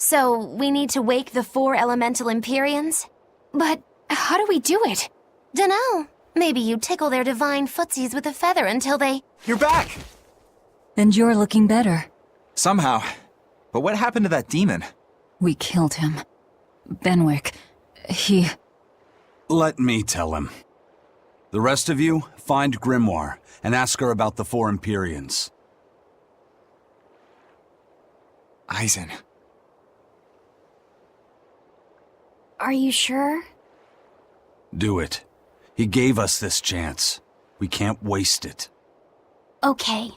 So, we need to wake the 4 elemental Empyreans? But how do we do it? Dunno. Maybe you tickle their divine footsies with a feather until they... You're back! And you're looking better. Somehow. But what happened to that demon? We killed him. Benwick, he... Let me tell him. The rest of you, find Grimoire and ask her about the 4 Empyreans. Eisen. Are you sure? Do it. He gave us this chance. We can't waste it. Okay.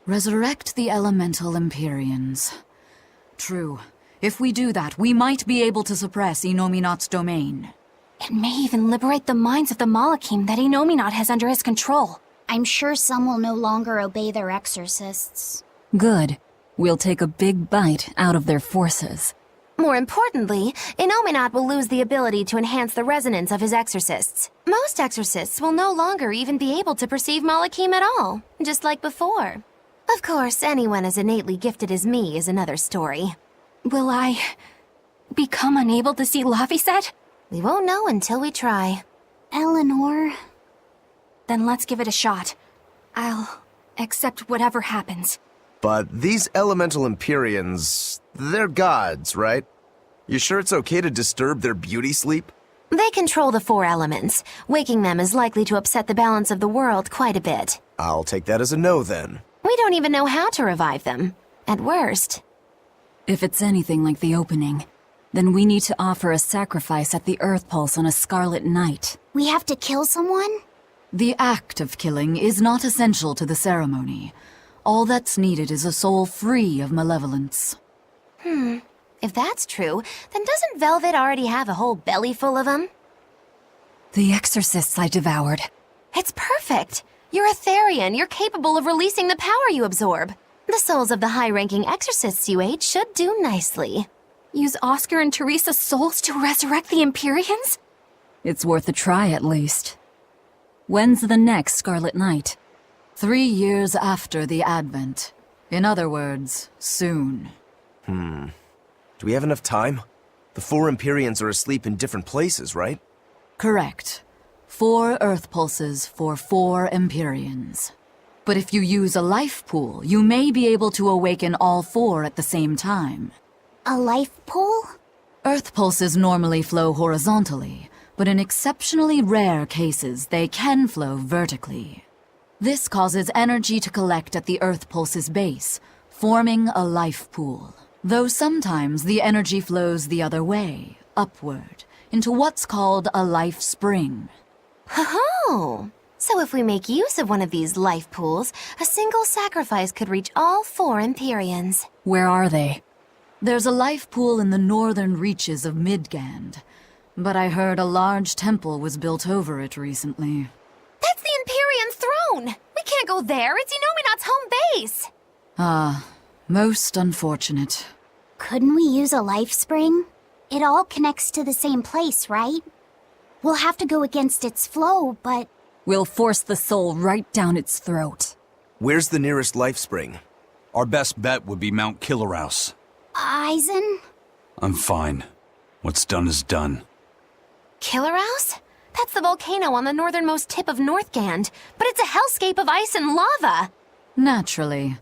Resurrect the elemental Empyreans. True. If we do that, we might be able to suppress Innominat's domain. It may even liberate the minds of the Malachim that Innominat has under his control. I'm sure some will no longer obey their exorcists. Good. We'll take a big bite out of their forces. More importantly, Innominat will lose the ability to enhance the resonance of his exorcists. Most exorcists will no longer even be able to perceive Malachim at all, just like before. Of course, anyone as innately gifted as me is another story. Will I... become unable to see Laphicet? We won't know until we try. Eleanor... Then let's give it a shot. I'll accept whatever happens. But these elemental Empyreans, they're gods, right? You sure it's okay to disturb their beauty sleep? They control the 4 elements. Waking them is likely to upset the balance of the world quite a bit. I'll take that as a no then. We don't even know how to revive them. At worst. If it's anything like the opening, then we need to offer a sacrifice at the Earth Pulse on a scarlet night. We have to kill someone? The act of killing is not essential to the ceremony. All that's needed is a soul free of malevolence. If that's true, then doesn't Velvet already have a whole belly full of them? The exorcists I devoured. It's perfect! You're a Therian. You're capable of releasing the power you absorb. The souls of the high-ranking exorcists you ate should do nicely. Use Oscar and Teresa's souls to resurrect the Empyreans? It's worth a try at least. When's the next Scarlet Night? 3 years after the Advent. In other words, soon. Do we have enough time? The 4 Empyreans are asleep in different places, right? Correct. 4 Earth Pulses for 4 Empyreans. But if you use a life pool, you may be able to awaken all 4 at the same time. A life pool? Earth Pulses normally flow horizontally, but in exceptionally rare cases, they can flow vertically. This causes energy to collect at the Earth Pulse's base, forming a life pool. Though sometimes the energy flows the other way, upward, into what's called a life spring. Oh! So if we make use of one of these life pools, a single sacrifice could reach all 4 Empyreans. Where are they? There's a life pool in the northern reaches of Midgand, but I heard a large temple was built over it recently. That's the Empyrean throne! We can't go there, it's Innominat's home base! Ah, most unfortunate. Couldn't we use a life spring? It all connects to the same place, right? We'll have to go against its flow, but... We'll force the soul right down its throat. Where's the nearest life spring? Our best bet would be Mount Killerhouse. Eisen? I'm fine. What's done is done. Killerhouse? That's the volcano on the northernmost tip of Northgand, but it's a hellscape of ice and lava! Naturally.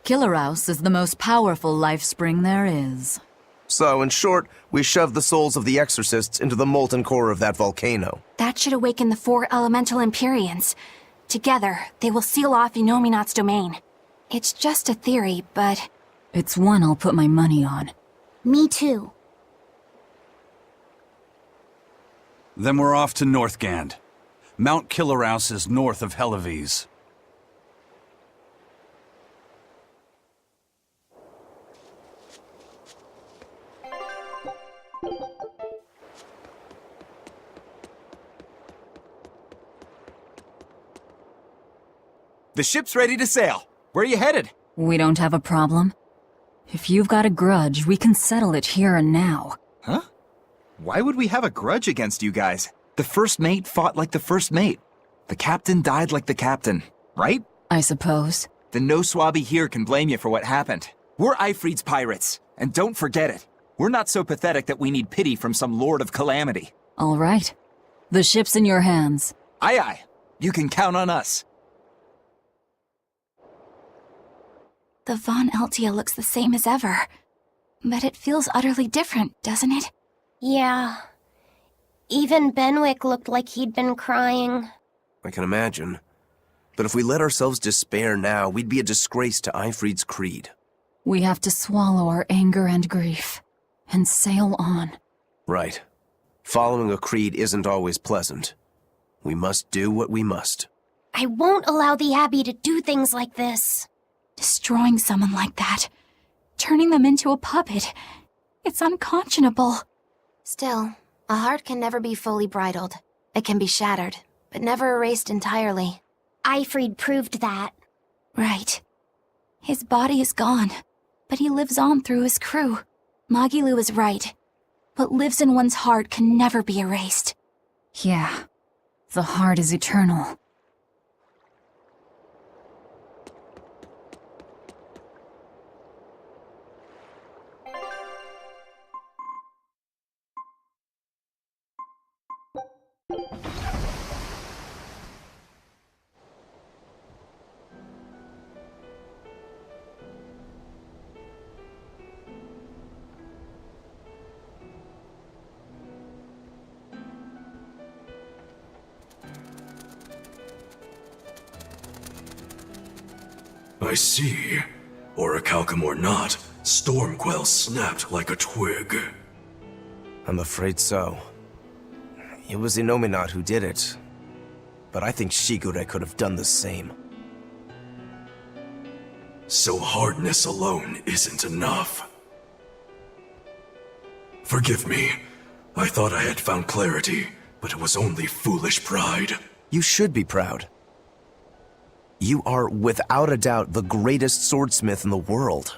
Killerhouse is the most powerful life spring there is. So, in short, we shove the souls of the exorcists into the molten core of that volcano. That should awaken the 4 elemental Empyreans. Together, they will seal off Innominat's domain. It's just a theory, but... It's one I'll put my money on. Me too. Then we're off to Northgand. Mount Killerhouse is north of Hellawes. The ship's ready to sail. Where are you headed? We don't have a problem. If you've got a grudge, we can settle it here and now. Huh? Why would we have a grudge against you guys? The first mate fought like the first mate. The captain died like the captain, right? I suppose. Then no swabby here can blame you for what happened. We're Ifrid's pirates, and don't forget it. We're not so pathetic that we need pity from some lord of calamity. All right. The ship's in your hands. Aye aye. You can count on us. The Von Eltia looks the same as ever. But it feels utterly different, doesn't it? Yeah. Even Benwick looked like he'd been crying. I can imagine. But if we let ourselves despair now, we'd be a disgrace to Ifrid's creed. We have to swallow our anger and grief, and sail on. Right. Following a creed isn't always pleasant. We must do what we must. I won't allow the Abbey to do things like this. Destroying someone like that, turning them into a puppet, it's unconscionable. Still, a heart can never be fully bridled. It can be shattered, but never erased entirely. Ifrid proved that. Right. His body is gone, but he lives on through his crew. Magilu is right. What lives in one's heart can never be erased. Yeah. The heart is eternal. I see. Orichalcum or not, Stormquell snapped like a twig. I'm afraid so. It was Innominat who did it. But I think Shigure could have done the same. So hardness alone isn't enough. Forgive me. I thought I had found clarity, but it was only foolish pride. You should be proud. You are, without a doubt, the greatest swordsmith in the world.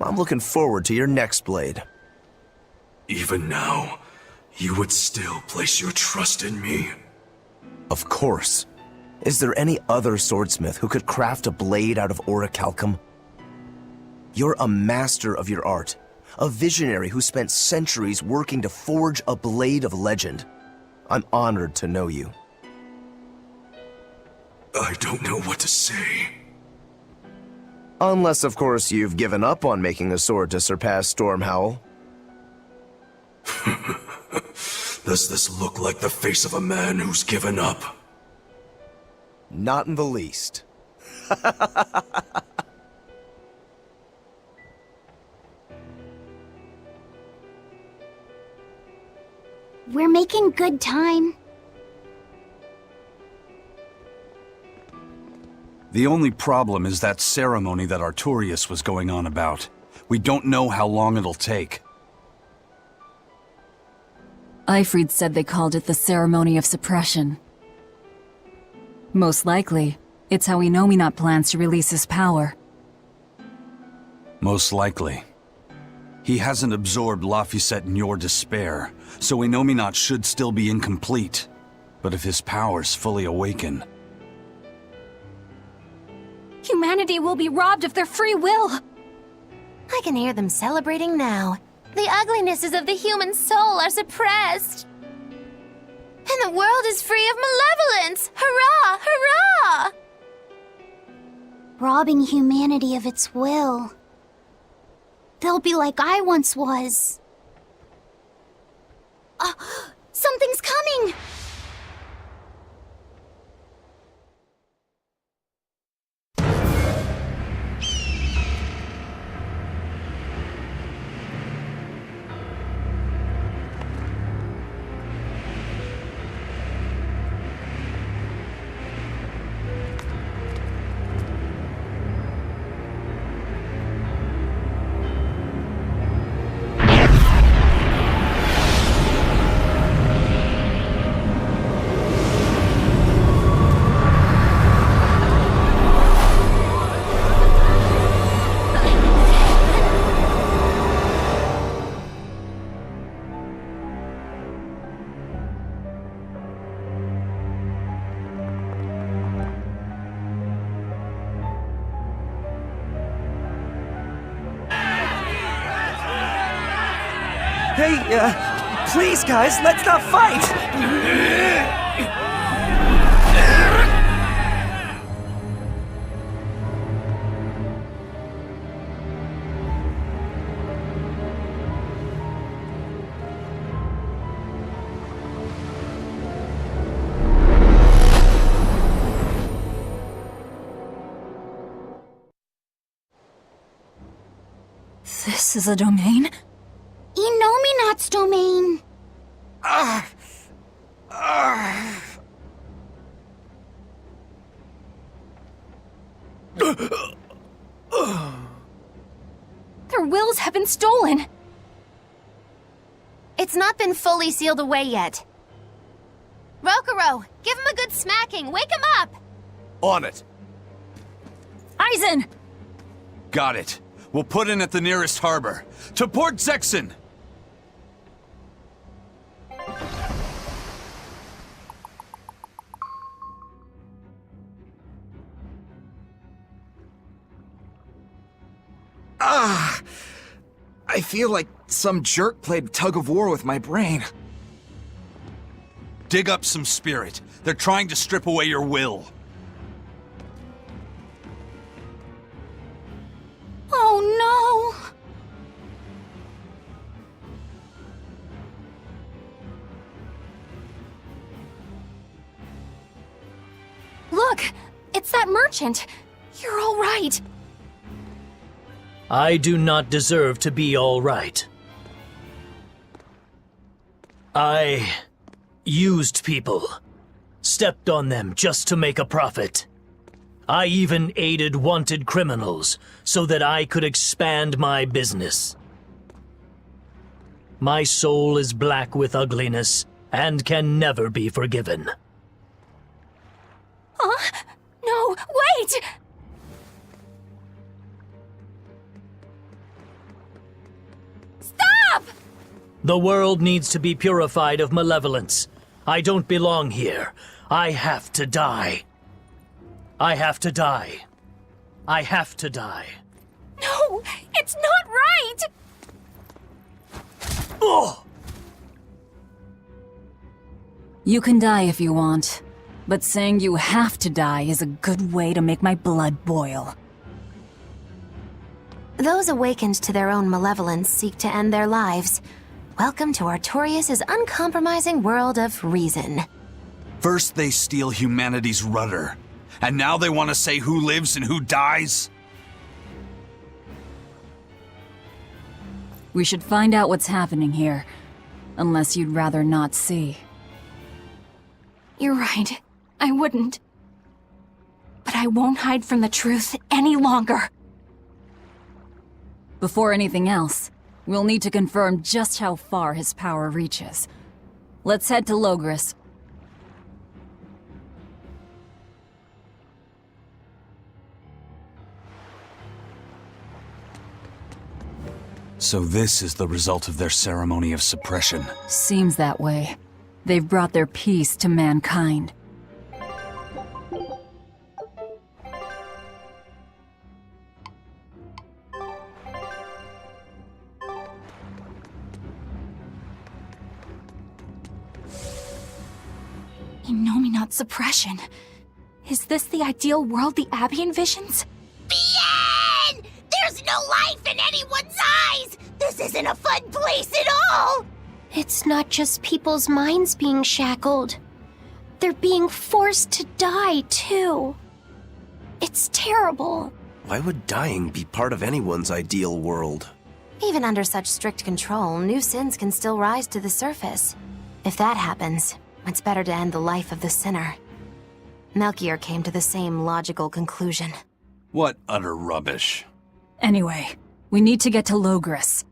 I'm looking forward to your next blade. Even now, you would still place your trust in me? Of course. Is there any other swordsmith who could craft a blade out of orichalcum? You're a master of your art, a visionary who spent centuries working to forge a blade of legend. I'm honored to know you. I don't know what to say. Unless, of course, you've given up on making a sword to surpass Stormhowl. Does this look like the face of a man who's given up? Not in the least. We're making good time. The only problem is that ceremony that Artorius was going on about. We don't know how long it'll take. Ifrid said they called it the Ceremony of Suppression. Most likely, it's how Innominat plans to release his power. Most likely. He hasn't absorbed Laphicet in your despair, so Innominat should still be incomplete. But if his powers fully awaken... Humanity will be robbed of their free will! I can hear them celebrating now. The uglinesses of the human soul are suppressed. And the world is free of malevolence! Hurrah! Hurrah! Robbing humanity of its will. They'll be like I once was. Something's coming! Hey, please, guys, let's not fight! This is a domain? Innominat's domain. Their wills have been stolen. It's not been fully sealed away yet. Rokuro, give him a good smacking. Wake him up! On it. Aizen! Got it. We'll put in at the nearest harbor. To Port Zexin! I feel like some jerk played tug of war with my brain. Dig up some spirit. They're trying to strip away your will. Oh no! Look! It's that merchant! You're all right! I do not deserve to be all right. I used people, stepped on them just to make a profit. I even aided wanted criminals so that I could expand my business. My soul is black with ugliness and can never be forgiven. No, wait! Stop! The world needs to be purified of malevolence. I don't belong here. I have to die. I have to die. I have to die. No, it's not right! Oh! You can die if you want, but saying you have to die is a good way to make my blood boil. Those awakened to their own malevolence seek to end their lives. Welcome to Artorias' uncompromising world of reason. First they steal humanity's rudder, and now they want to say who lives and who dies? We should find out what's happening here, unless you'd rather not see. You're right. I wouldn't. But I won't hide from the truth any longer. Before anything else, we'll need to confirm just how far his power reaches. Let's head to Logris. So this is the result of their ceremony of suppression. Seems that way. They've brought their peace to mankind. Innominat suppression. Is this the ideal world the Abbey envisions? Bien! There's no life in anyone's eyes! This isn't a fun place at all! It's not just people's minds being shackled. They're being forced to die, too. It's terrible. Why would dying be part of anyone's ideal world? Even under such strict control, new sins can still rise to the surface. If that happens, it's better to end the life of the sinner. Melchior came to the same logical conclusion. What utter rubbish. Anyway, we need to get to Logris.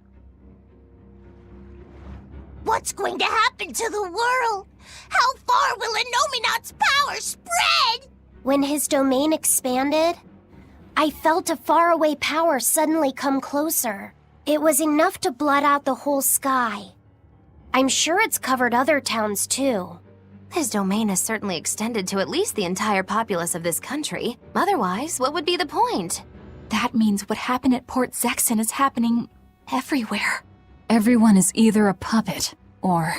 What's going to happen to the world? How far will Innominat's power spread? When his domain expanded, I felt a faraway power suddenly come closer. It was enough to blot out the whole sky. I'm sure it's covered other towns too. His domain has certainly extended to at least the entire populace of this country. Otherwise, what would be the point? That means what happened at Port Zexin is happening everywhere. Everyone is either a puppet, or...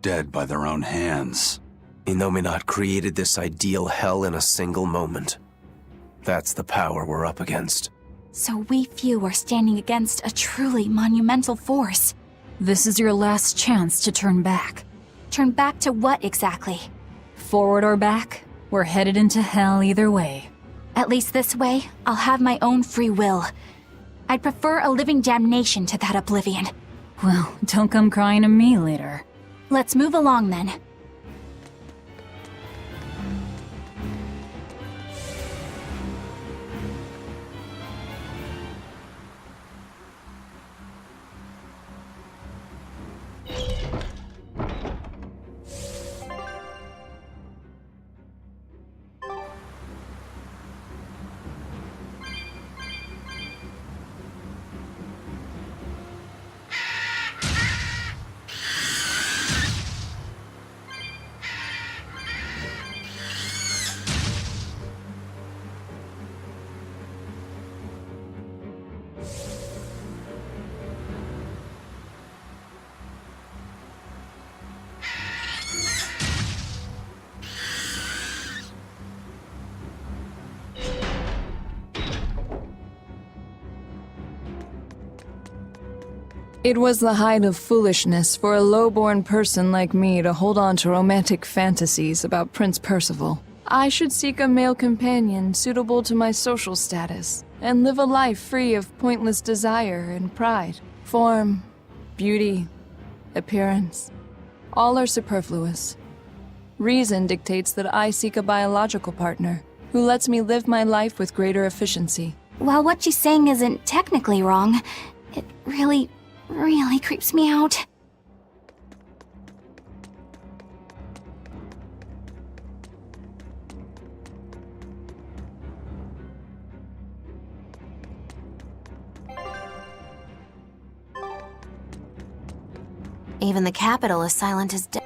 Dead by their own hands. Innominat created this ideal hell in a single moment. That's the power we're up against. So we few are standing against a truly monumental force. This is your last chance to turn back. Turn back to what exactly? Forward or back, we're headed into hell either way. At least this way, I'll have my own free will. I'd prefer a living damnation to that oblivion. Well, don't come crying to me later. Let's move along then. It was the height of foolishness for a low-born person like me to hold on to romantic fantasies about Prince Percival. I should seek a male companion suitable to my social status, and live a life free of pointless desire and pride. Form, beauty, appearance, all are superfluous. Reason dictates that I seek a biological partner, who lets me live my life with greater efficiency. While what she's saying isn't technically wrong, it really creeps me out. Even the capital is silent as death.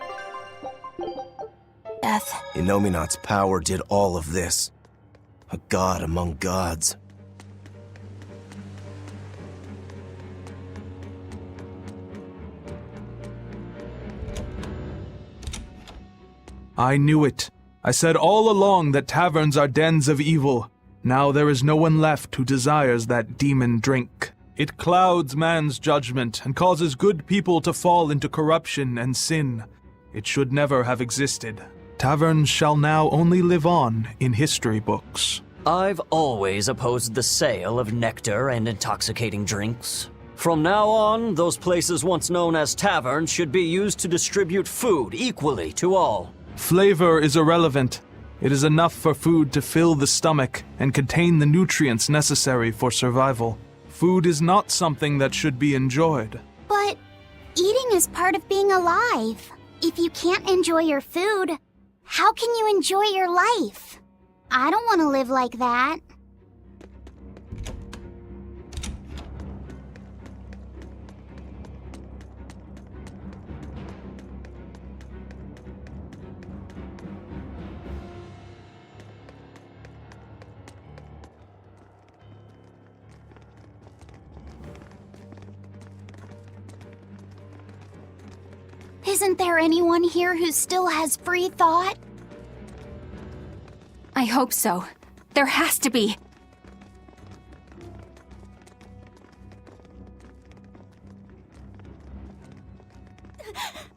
Innominat's power did all of this. A god among gods. I knew it. I said all along that taverns are dens of evil. Now there is no one left who desires that demon drink. It clouds man's judgment and causes good people to fall into corruption and sin. It should never have existed. Taverns shall now only live on in history books. I've always opposed the sale of nectar and intoxicating drinks. From now on, those places once known as taverns should be used to distribute food equally to all. Flavor is irrelevant. It is enough for food to fill the stomach and contain the nutrients necessary for survival. Food is not something that should be enjoyed. But eating is part of being alive. If you can't enjoy your food, how can you enjoy your life? I don't want to live like that. Isn't there anyone here who still has free thought? I hope so. There has to be.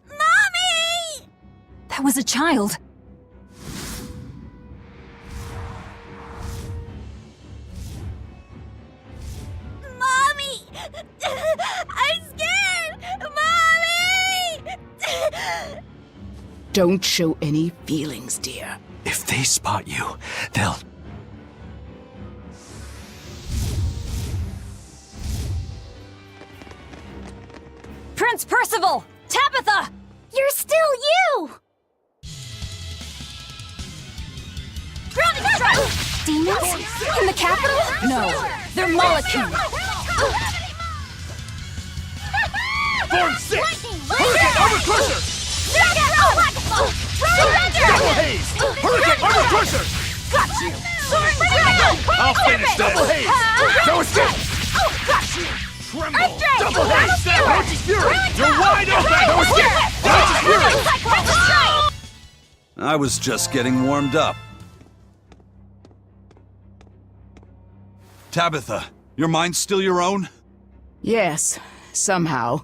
Mommy! That was a child. Mommy! I'm scared! Mommy! Don't show any feelings, dear. If they spot you, they'll... Prince Percival! Tabitha! You're still you! Grounding strike! Demons? In the capital? No, they're molecules. Form 6! Hurricane Armor Crusher! Double Haze! Hurricane Armor Crusher! Got you! I'll finish that! Double Haze! No escape! Got you! Tremble! Double Haze! fury! You're wide open! I was just getting warmed up. Tabitha, your mind's still your own? Yes, somehow.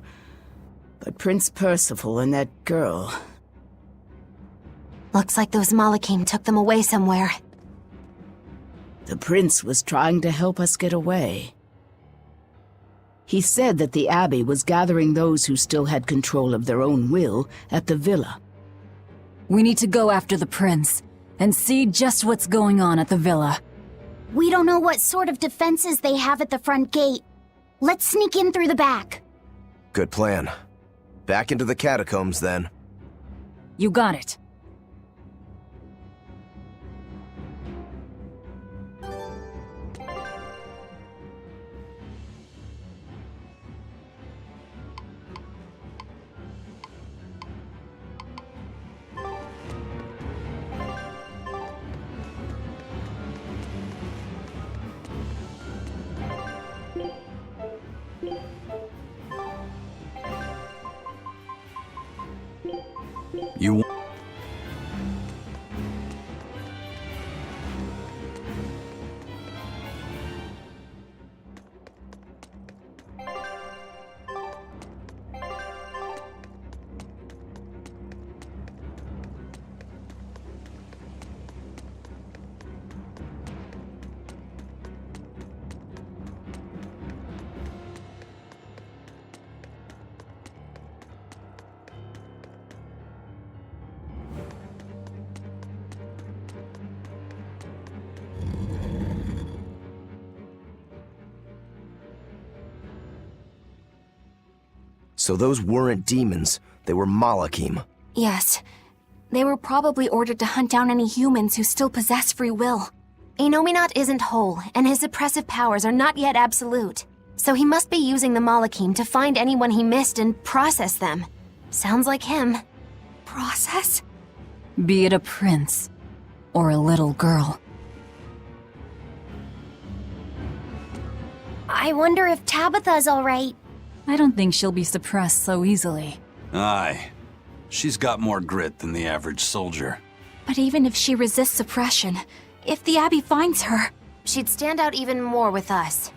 But Prince Percival and that girl... Looks like those Malachim took them away somewhere. The prince was trying to help us get away. He said that the Abbey was gathering those who still had control of their own will at the villa. We need to go after the prince and see just what's going on at the villa. We don't know what sort of defenses they have at the front gate. Let's sneak in through the back. Good plan. Back into the catacombs, then. You got it. You... So those weren't demons, they were Malachim. Yes. They were probably ordered to hunt down any humans who still possess free will. Innominat isn't whole, and his suppressive powers are not yet absolute. So he must be using the Malachim to find anyone he missed and process them. Sounds like him. Process? Be it a prince or a little girl. I wonder if Tabitha's all right. I don't think she'll be suppressed so easily. Aye. She's got more grit than the average soldier. But even if she resists suppression, if the Abbey finds her, she'd stand out even more with us.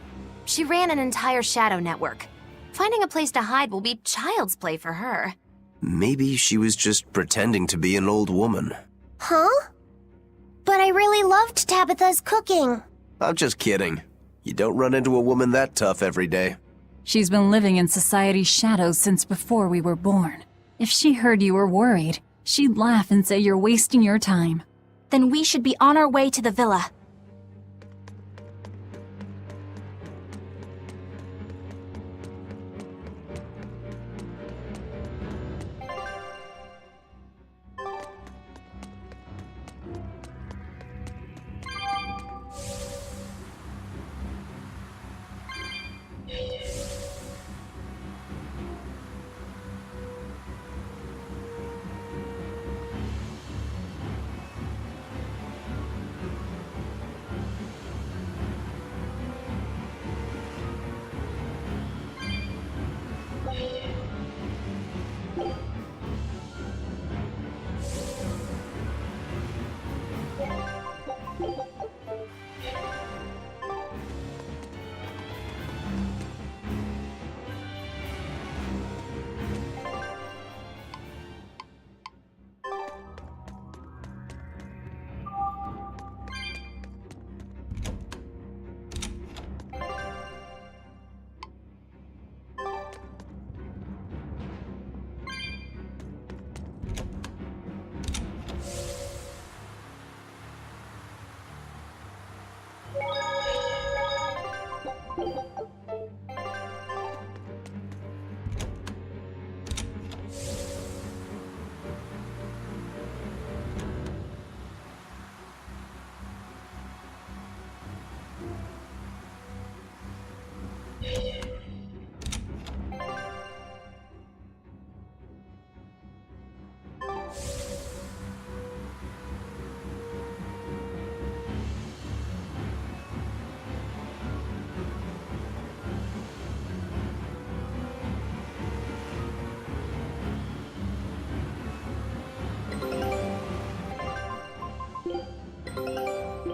She ran an entire shadow network. Finding a place to hide will be child's play for her. Maybe she was just pretending to be an old woman. Huh? But I really loved Tabitha's cooking. I'm just kidding. You don't run into a woman that tough every day. She's been living in society's shadows since before we were born. If she heard you were worried, she'd laugh and say you're wasting your time. Then we should be on our way to the villa.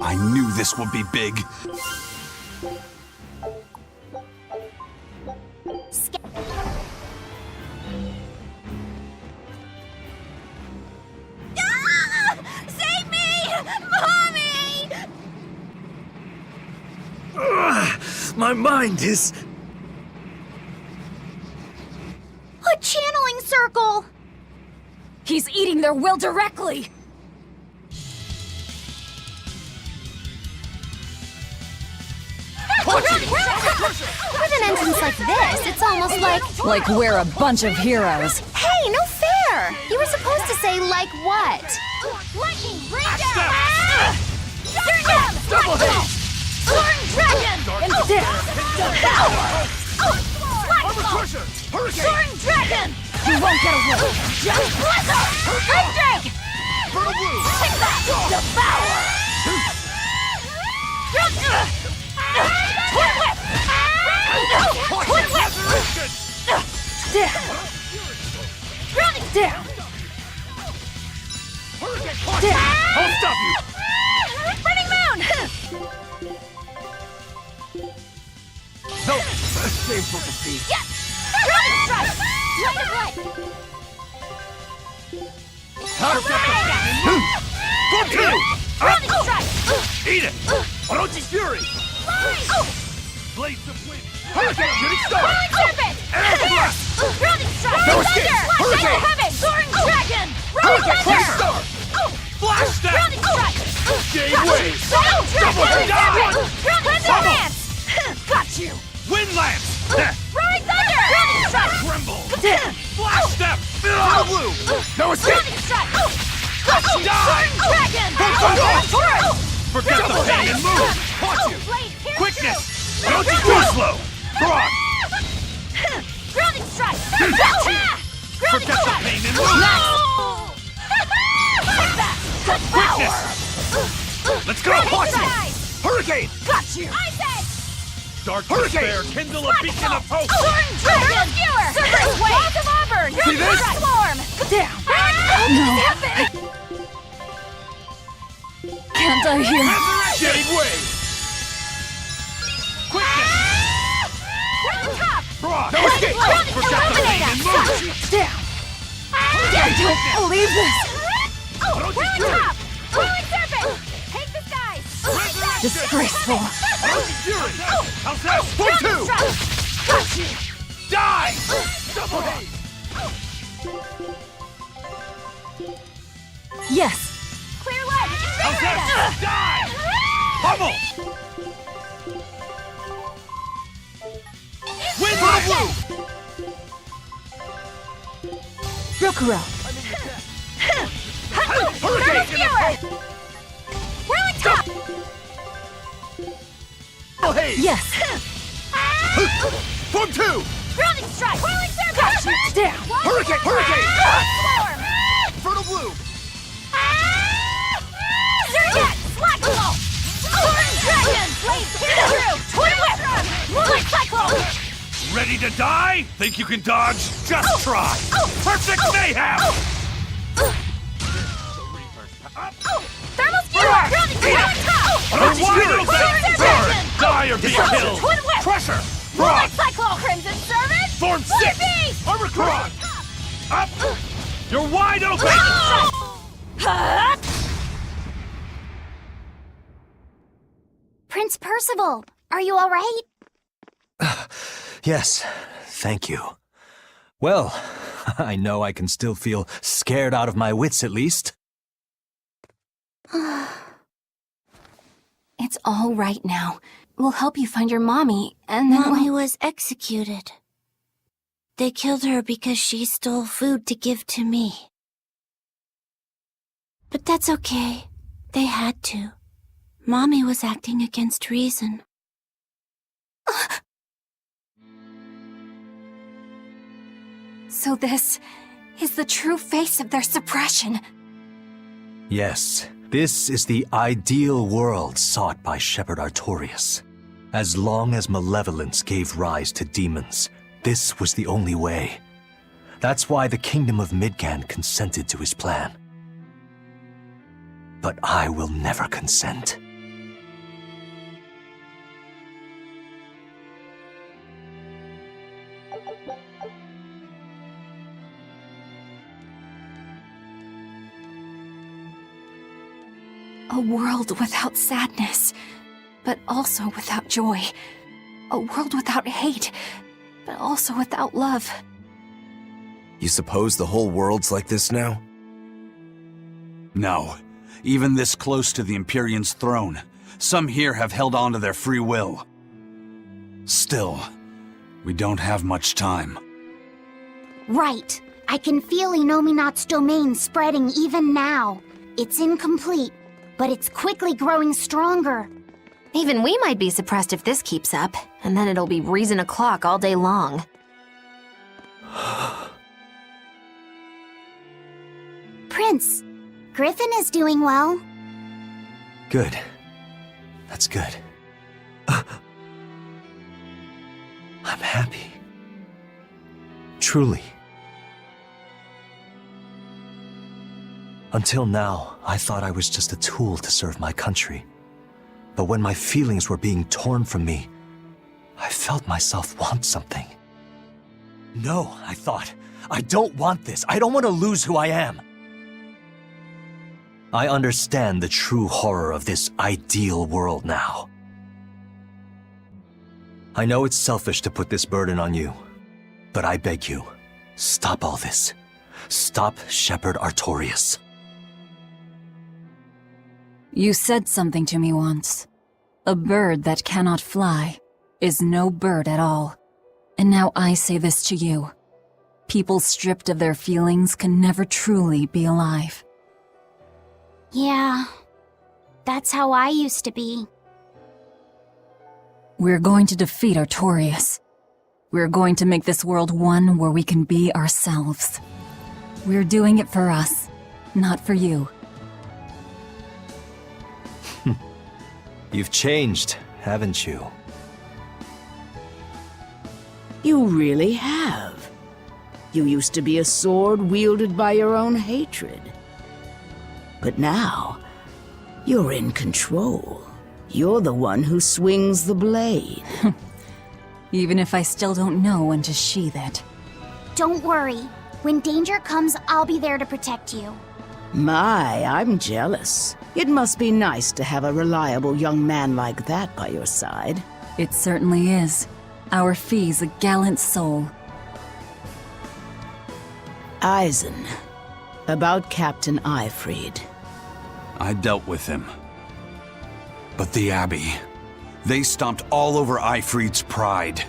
I knew this would be big. Save me! Mommy! My mind is... A channeling circle! He's eating their will directly! With an entrance like this, it's almost like... Like we're a bunch of heroes. Hey, no fair! You were supposed to say, like what? Lightning, rain down! Turn down! Double haze! Soaring dragon! And death! Devour! Armor crusher! Hurricane! Soaring dragon! You won't get away! Just blizzard! Earthquake! Fertile blue! Take that! Devour! Twin whip! Twin whip! Down! Drowning down! Down! I'll stop you! Burning moon! No! Shameful defeat! Yes! Drowning strike! Light of light! Form 2! Drowning strike! Eat it! Orochi's Fury! Blades of wind! Hurricane! Shooting star! Whirling serpent! Arrow blast! Drowning strike! No escape! Thunder! Hurricane! Heaven! Soaring dragon! Rolling Hurricane! thunder! Star! Flash step! Drowning strike! Jade wave! Double Double dragon! hit! Drowning Pummel! lance! Got you! Wind lance! Roaring thunder! Drowning strike! Tremble! Flash step! Fertile blue! No escape! Drowning strike! Got you! Die! Soaring dragon! Thunder! Taurus! Forget the pain and move! Caught you! Blade pierce Quickness! through! Orochi too slow! Broad! Drowning strike! Forget the pain and move! Take that! Devour! Let's go! Caught you! Hurricane! Got you! Ice Edge! Dark Hurricane! despair, kindle a beacon of hope! Soaring dragon! Skewer! Cerberus wave! Bolt of Auburn! See this? Swarm! Down! Can't I hear? Jade wave! Quickness! Round top! Broad! No escape! Forget the pain and move! Down! I don't believe this! Round top! Rolling serpent! Take the skies! Disgraceful. Orochi Fury! How's that? Form 2! Got you! Die! Double haze! Yes! Clear leg! How's that? Die! Pummel! Wind Fertile lance! blue! Rokuro! Hurricane! Skewer! Whirling top! Double haze! Yes! Form 2! Drowning strike! Whirling serpent! Down! Hurricane! Hurricane! Swarm! Fertile blue! Zergat! Slack blow! Soaring dragon! Blade pierce through! Twin whip! Moonlight cyclone! Ready to die? Think you can dodge? Just try! Perfect mayhem! Thermal skewer! Drowning top! You're wide open! Soaring Burn! dragon! Die or be killed! Twin whip! Pressure! Moonlight Broad! cyclone! Crimson servant! Form 6! Beast! Armor Broad! Up! You're wide open! Prince Percival, are you all right? Yes, thank you. Well, I know I can still feel scared out of my wits at least. It's all right now. We'll help you find your mommy, and then Mommy was executed. They killed her because she stole food to give to me. But that's okay. They had to. Mommy was acting against reason. So this is the true face of their suppression. Yes, this is the ideal world sought by Shepherd Artorias. As long as malevolence gave rise to demons, this was the only way. That's why the Kingdom of Midgand consented to his plan. But I will never consent. A world without sadness, but also without joy. A world without hate, but also without love. You suppose the whole world's like this now? No. Even this close to the Empyrean's throne, some here have held on to their free will. Still, we don't have much time. Right. I can feel Innominat's domain spreading even now. It's incomplete, but it's quickly growing stronger. Even we might be suppressed if this keeps up, and then it'll be reason o'clock all day long. Prince, Griffin is doing well. Good. That's good. I'm happy. Truly. Until now, I thought I was just a tool to serve my country. But when my feelings were being torn from me, I felt myself want something. No, I thought. I don't want this. I don't want to lose who I am. I understand the true horror of this ideal world now. I know it's selfish to put this burden on you, but I beg you, stop all this. Stop Shepherd Artorias. You said something to me once. A bird that cannot fly is no bird at all. And now I say this to you. People stripped of their feelings can never truly be alive. Yeah, that's how I used to be. We're going to defeat Artorias. We're going to make this world one where we can be ourselves. We're doing it for us, not for you. You've changed, haven't you? You really have. You used to be a sword wielded by your own hatred. But now, you're in control. You're the one who swings the blade. Even if I still don't know when to sheathe it. Don't worry. When danger comes, I'll be there to protect you. My, I'm jealous. It must be nice to have a reliable young man like that by your side. It certainly is. Our Fee's a gallant soul. Eisen, about Captain Eifried. I dealt with him. But the Abbey, they stomped all over Eifried's pride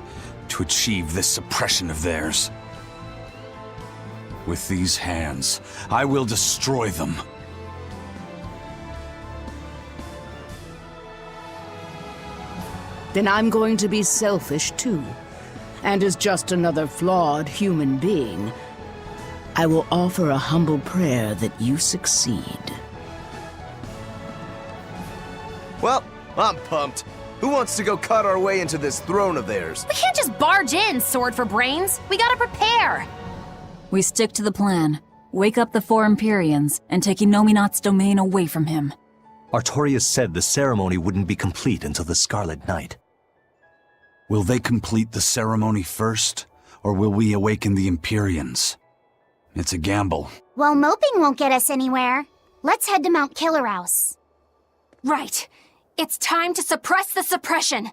to achieve this suppression of theirs. With these hands, I will destroy them. Then I'm going to be selfish too. And as just another flawed human being, I will offer a humble prayer that you succeed. Well, I'm pumped. Who wants to go cut our way into this throne of theirs? We can't just barge in, sword for brains. We gotta prepare. We stick to the plan. Wake up the four Empyreans and take Innominat's domain away from him. Artorias said the ceremony wouldn't be complete until the Scarlet Night. Will they complete the ceremony first, or will we awaken the Empyreans? It's a gamble. Well, moping won't get us anywhere. Let's head to Mount Killerhouse. Right. It's time to suppress the suppression.